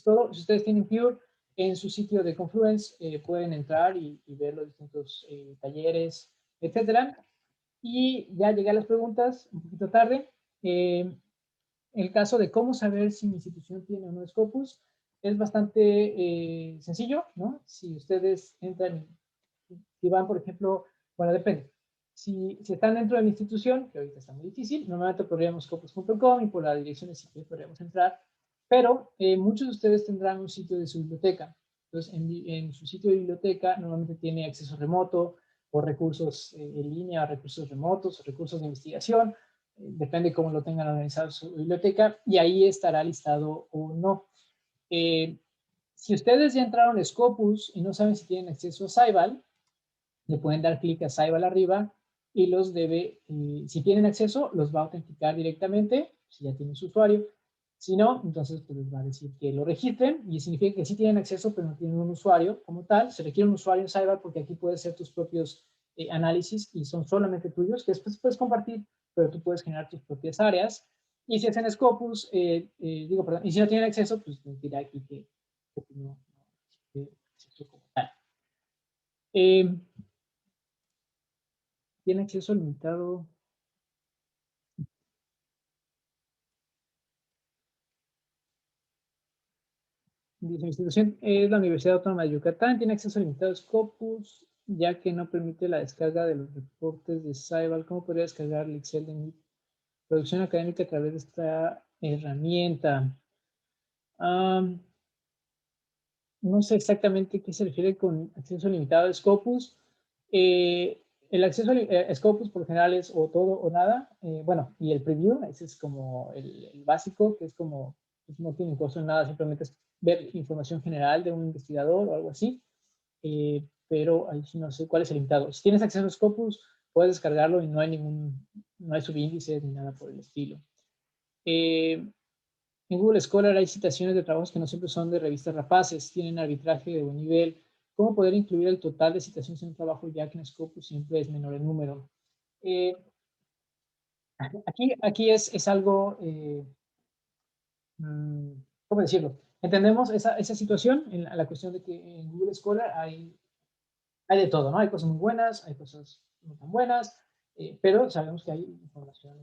A: todo. Si ustedes tienen Pure en su sitio de Confluence, pueden entrar y ver los distintos talleres, etcétera. Y ya llegué a las preguntas un poquito tarde. El caso de cómo saber si mi institución tiene o no Scopus es bastante sencillo, ¿no? Si ustedes entran, si van, por ejemplo, bueno, depende. Si están dentro de mi institución, que ahorita está muy difícil, normalmente podríamos scopus.com y por la dirección de sitio podríamos entrar, pero muchos de ustedes tendrán un sitio de su biblioteca. Entonces, en su sitio de biblioteca normalmente tiene acceso remoto o recursos en línea, recursos remotos, recursos de investigación, depende cómo lo tengan organizado su biblioteca, y ahí estará listado o no. Si ustedes ya entraron a Scopus y no saben si tienen acceso a Saibal, le pueden dar clic a Saibal arriba y los debe, si tienen acceso, los va a autenticar directamente, si ya tienen su usuario. Si no, entonces pues les va a decir que lo registren, y significa que sí tienen acceso, pero no tienen un usuario como tal. Se requiere un usuario en Saibal porque aquí puedes hacer tus propios análisis y son solamente tuyos, que después puedes compartir, pero tú puedes generar tus propias áreas. Y si hacen Scopus, perdón, y si no tienen acceso, pues les dirá aquí que no, acceso como tal. Tiene acceso limitado. Dice, mi institución es la Universidad Autónoma de Yucatán, tiene acceso limitado a Scopus, ya que no permite la descarga de los reportes de Saibal. ¿Cómo podría descargar el Excel de mi producción académica a través de esta herramienta? No sé exactamente qué se refiere con acceso limitado a Scopus. El acceso a Scopus por lo general es o todo o nada. Bueno, y el preview, ese es como el básico, que es como, pues no tiene costo en nada, simplemente es ver información general de un investigador o algo así. Pero ahí sí no sé cuál es el limitado. Si tienes acceso a Scopus, puedes descargarlo y no hay no hay subíndices ni nada por el estilo. En Google Scholar hay citaciones de trabajos que no siempre son de revistas rapaces, tienen arbitraje de buen nivel. ¿Cómo poder incluir el total de citaciones en un trabajo ya que en Scopus siempre es menor el número? Eh, aquí es algo, ¿cómo decirlo? Entendemos esa situación en la cuestión de que en Google Scholar hay de todo, ¿no? Hay cosas muy buenas, hay cosas no tan buenas, pero sabemos que hay información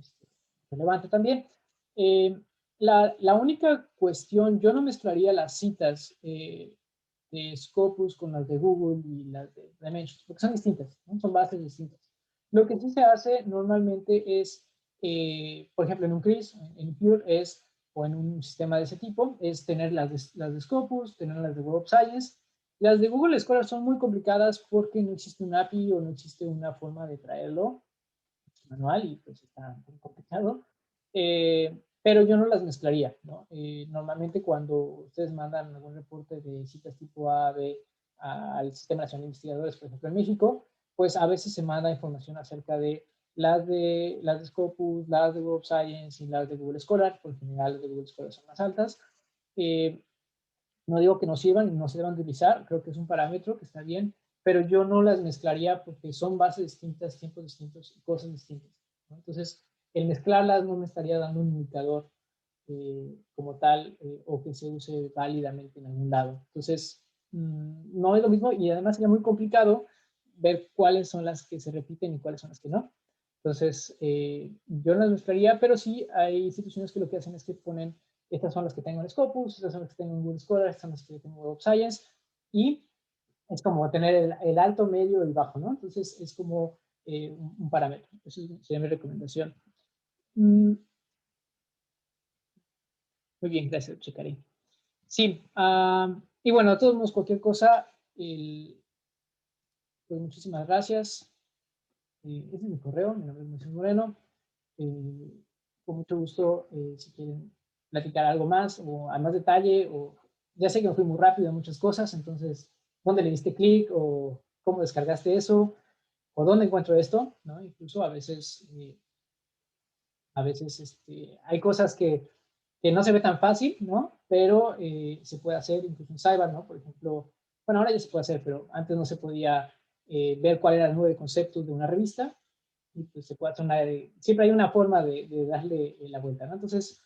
A: relevante también. Eh, la única cuestión, yo no mezclaría las citas de Scopus con las de Google y las de Dimensions, porque son distintas, ¿no? Son bases distintas. Lo que sí se hace normalmente es, por ejemplo, en un CRIS, en Pure es, o en un sistema de ese tipo, es tener las de Scopus, tener las de Web of Science. Las de Google Scholar son muy complicadas porque no existe un API o no existe una forma de traerlo manual y pues está muy complicado. Pero yo no las mezclaría, ¿no? Normalmente cuando ustedes mandan algún reporte de citas tipo A, B al Sistema Nacional de Investigadores, por ejemplo en México, pues a veces se manda información acerca de las de Scopus, las de Web of Science y las de Google Scholar, por lo general las de Google Scholar son más altas. No digo que no sirvan y no se deban utilizar, creo que es un parámetro que está bien, pero yo no las mezclaría porque son bases distintas, tiempos distintos y cosas distintas, ¿no? Entonces, el mezclarlas no me estaría dando un indicador como tal o que se use válidamente en algún lado. Entonces, no es lo mismo y además sería muy complicado ver cuáles son las que se repiten y cuáles son las que no. Entonces, yo no las mezclaría, pero sí hay instituciones que lo que hacen es que ponen estas son las que tengo en Scopus, estas son las que tengo en Google Scholar, estas son las que tengo en Web of Science, y es como tener el alto, medio y bajo, ¿no? Entonces es como un parámetro. Esa sería mi recomendación. Muy bien, gracias, checaré. Sí, y bueno, a todos modos, cualquier cosa, pues muchísimas gracias. Ese es mi correo, mi nombre es Moisés Moreno. Con mucho gusto, si quieren platicar algo más o a más detalle, o ya sé que me fui muy rápido en muchas cosas, entonces, ¿dónde le diste clic o cómo descargaste eso o dónde encuentro esto? ¿No? Incluso a veces hay cosas que no se ve tan fácil, ¿no? Pero se puede hacer incluso en Cyber, ¿no? Por ejemplo, bueno, ahora ya se puede hacer, pero antes no se podía ver cuál era el nuevo concepto de una revista y pues se puede hacer siempre hay una forma de darle la vuelta, ¿no? Entonces,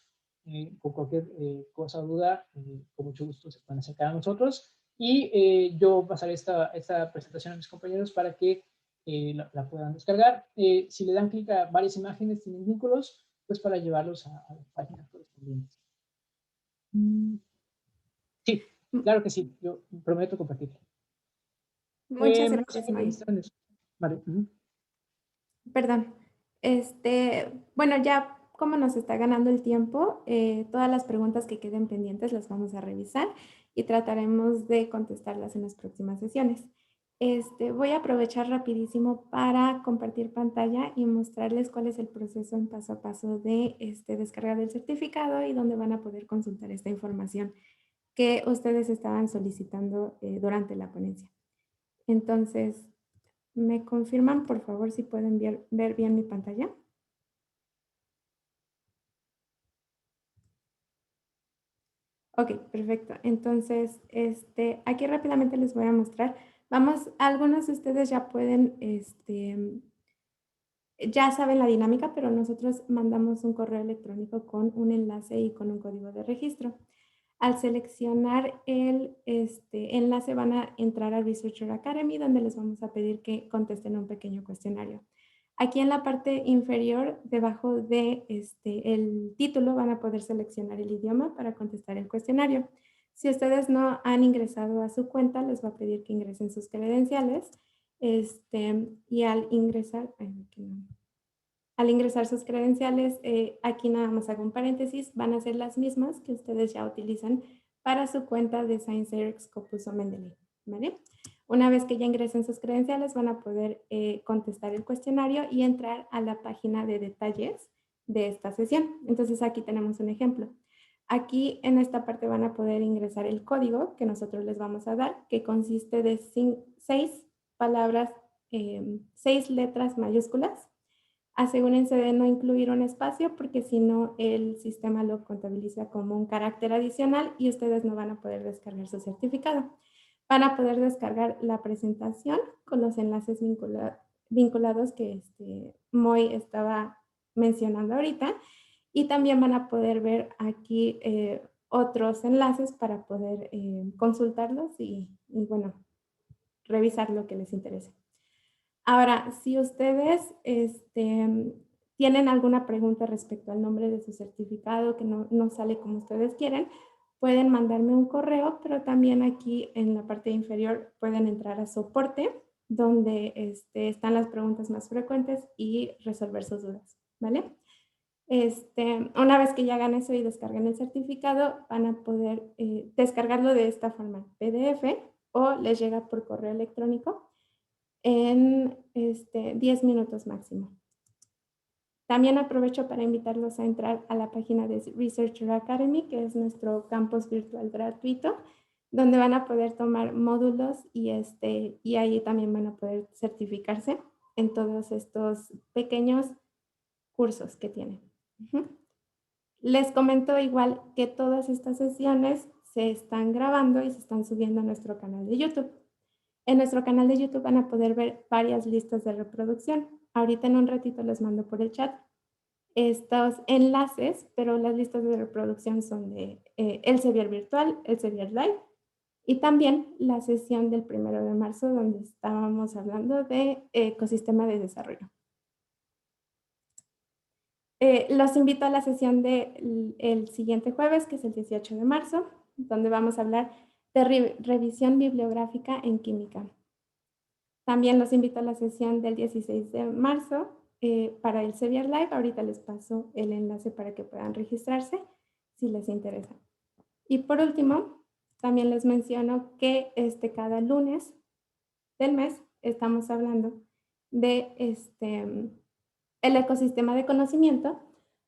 A: con cualquier cosa o duda, con mucho gusto se pueden acercar a nosotros y yo pasaré esta presentación a mis compañeros para que la puedan descargar. Si le dan clic a varias imágenes, tienen vínculos, pues para llevarlos a las páginas correspondientes. Sí, claro que sí, yo prometo compartir.
B: Muchas
A: No sé
B: gracias,
A: qué
B: Moy.
A: necesitan. Vale.
B: Perdón. Bueno, ya como nos está ganando el tiempo, todas las preguntas que queden pendientes las vamos a revisar y trataremos de contestarlas en las próximas sesiones. Voy a aprovechar rapidísimo para compartir pantalla y mostrarles cuál es el proceso en paso a paso de descargar el certificado y dónde van a poder consultar esta información que ustedes estaban solicitando durante la ponencia. Entonces, ¿me confirman, por favor, si pueden ver bien mi pantalla? Ok, perfecto. Entonces, aquí rápidamente les voy a mostrar. Algunos de ustedes ya pueden, ya saben la dinámica, pero nosotros mandamos un correo electrónico con un enlace y con un código de registro. Al seleccionar el enlace van a entrar a Researcher Academy, donde les vamos a pedir que contesten un pequeño cuestionario. Aquí en la parte inferior, debajo de el título, van a poder seleccionar el idioma para contestar el cuestionario. Si ustedes no han ingresado a su cuenta, les va a pedir que ingresen sus credenciales. Y al ingresar, al ingresar sus credenciales, aquí nada más hago un paréntesis, van a ser las mismas que ustedes ya utilizan para su cuenta de ScienceERG, Scopus o Mendeley, ¿vale? Una vez que ya ingresen sus credenciales, van a poder contestar el cuestionario y entrar a la página de detalles de esta sesión. Entonces aquí tenemos un ejemplo. Aquí en esta parte van a poder ingresar el código que nosotros les vamos a dar, que consiste de 6 palabras, 6 letras mayúsculas. Asegúrense de no incluir un espacio porque si no el sistema lo contabiliza como un carácter adicional y ustedes no van a poder descargar su certificado. Van a poder descargar la presentación con los enlaces vinculados que Moy estaba mencionando ahorita y también van a poder ver aquí otros enlaces para poder consultarlos y bueno, revisar lo que les interese. Ahora, si ustedes tienen alguna pregunta respecto al nombre de su certificado que no sale como ustedes quieren, pueden mandarme un correo, pero también aquí en la parte inferior pueden entrar a soporte, donde están las preguntas más frecuentes y resolver sus dudas, ¿vale? Una vez que ya hagan eso y descarguen el certificado, van a poder descargarlo de esta forma, PDF, o les llega por correo electrónico en 10 minutos máximo. También aprovecho para invitarlos a entrar a la página de Researcher Academy, que es nuestro campus virtual gratuito, donde van a poder tomar módulos y ahí también van a poder certificarse en todos estos pequeños cursos que tienen. Les comento igual que todas estas sesiones se están grabando y se están subiendo a nuestro canal de YouTube. En nuestro canal de YouTube van a poder ver varias listas de reproducción. Ahorita en un ratito les mando por el chat estos enlaces, pero las listas de reproducción son de Elsevier Virtual, Elsevier Live y también la sesión del 1 de marzo donde estábamos hablando de ecosistema de desarrollo. Los invito a la sesión del siguiente jueves, que es el 18 de marzo, donde vamos a hablar de revisión bibliográfica en química. También los invito a la sesión del 16 de marzo para el Elsevier Live. Ahorita les paso el enlace para que puedan registrarse si les interesa. Y por último, también les menciono que cada lunes del mes estamos hablando de el ecosistema de conocimiento,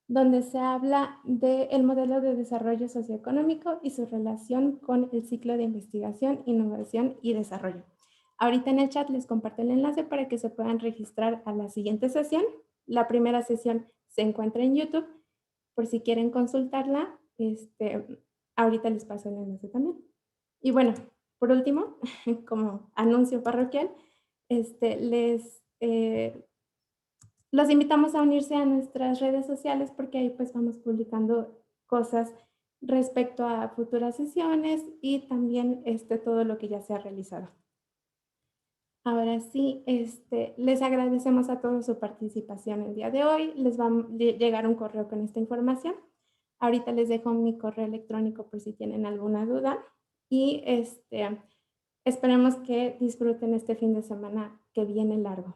B: donde se habla del modelo de desarrollo socioeconómico y su relación con el ciclo de investigación, innovación y desarrollo. Ahorita en el chat les comparto el enlace para que se puedan registrar a la siguiente sesión. La primera sesión se encuentra en YouTube, por si quieren consultarla, ahorita les paso el enlace también. Y bueno, por último, como anuncio parroquial, los invitamos a unirse a nuestras redes sociales porque ahí pues vamos publicando cosas respecto a futuras sesiones y también todo lo que ya se ha realizado. Ahora sí, les agradecemos a todos su participación el día de hoy. Les va a llegar un correo con esta información. Ahorita les dejo mi correo electrónico por si tienen alguna duda y esperemos que disfruten este fin de semana que viene largo.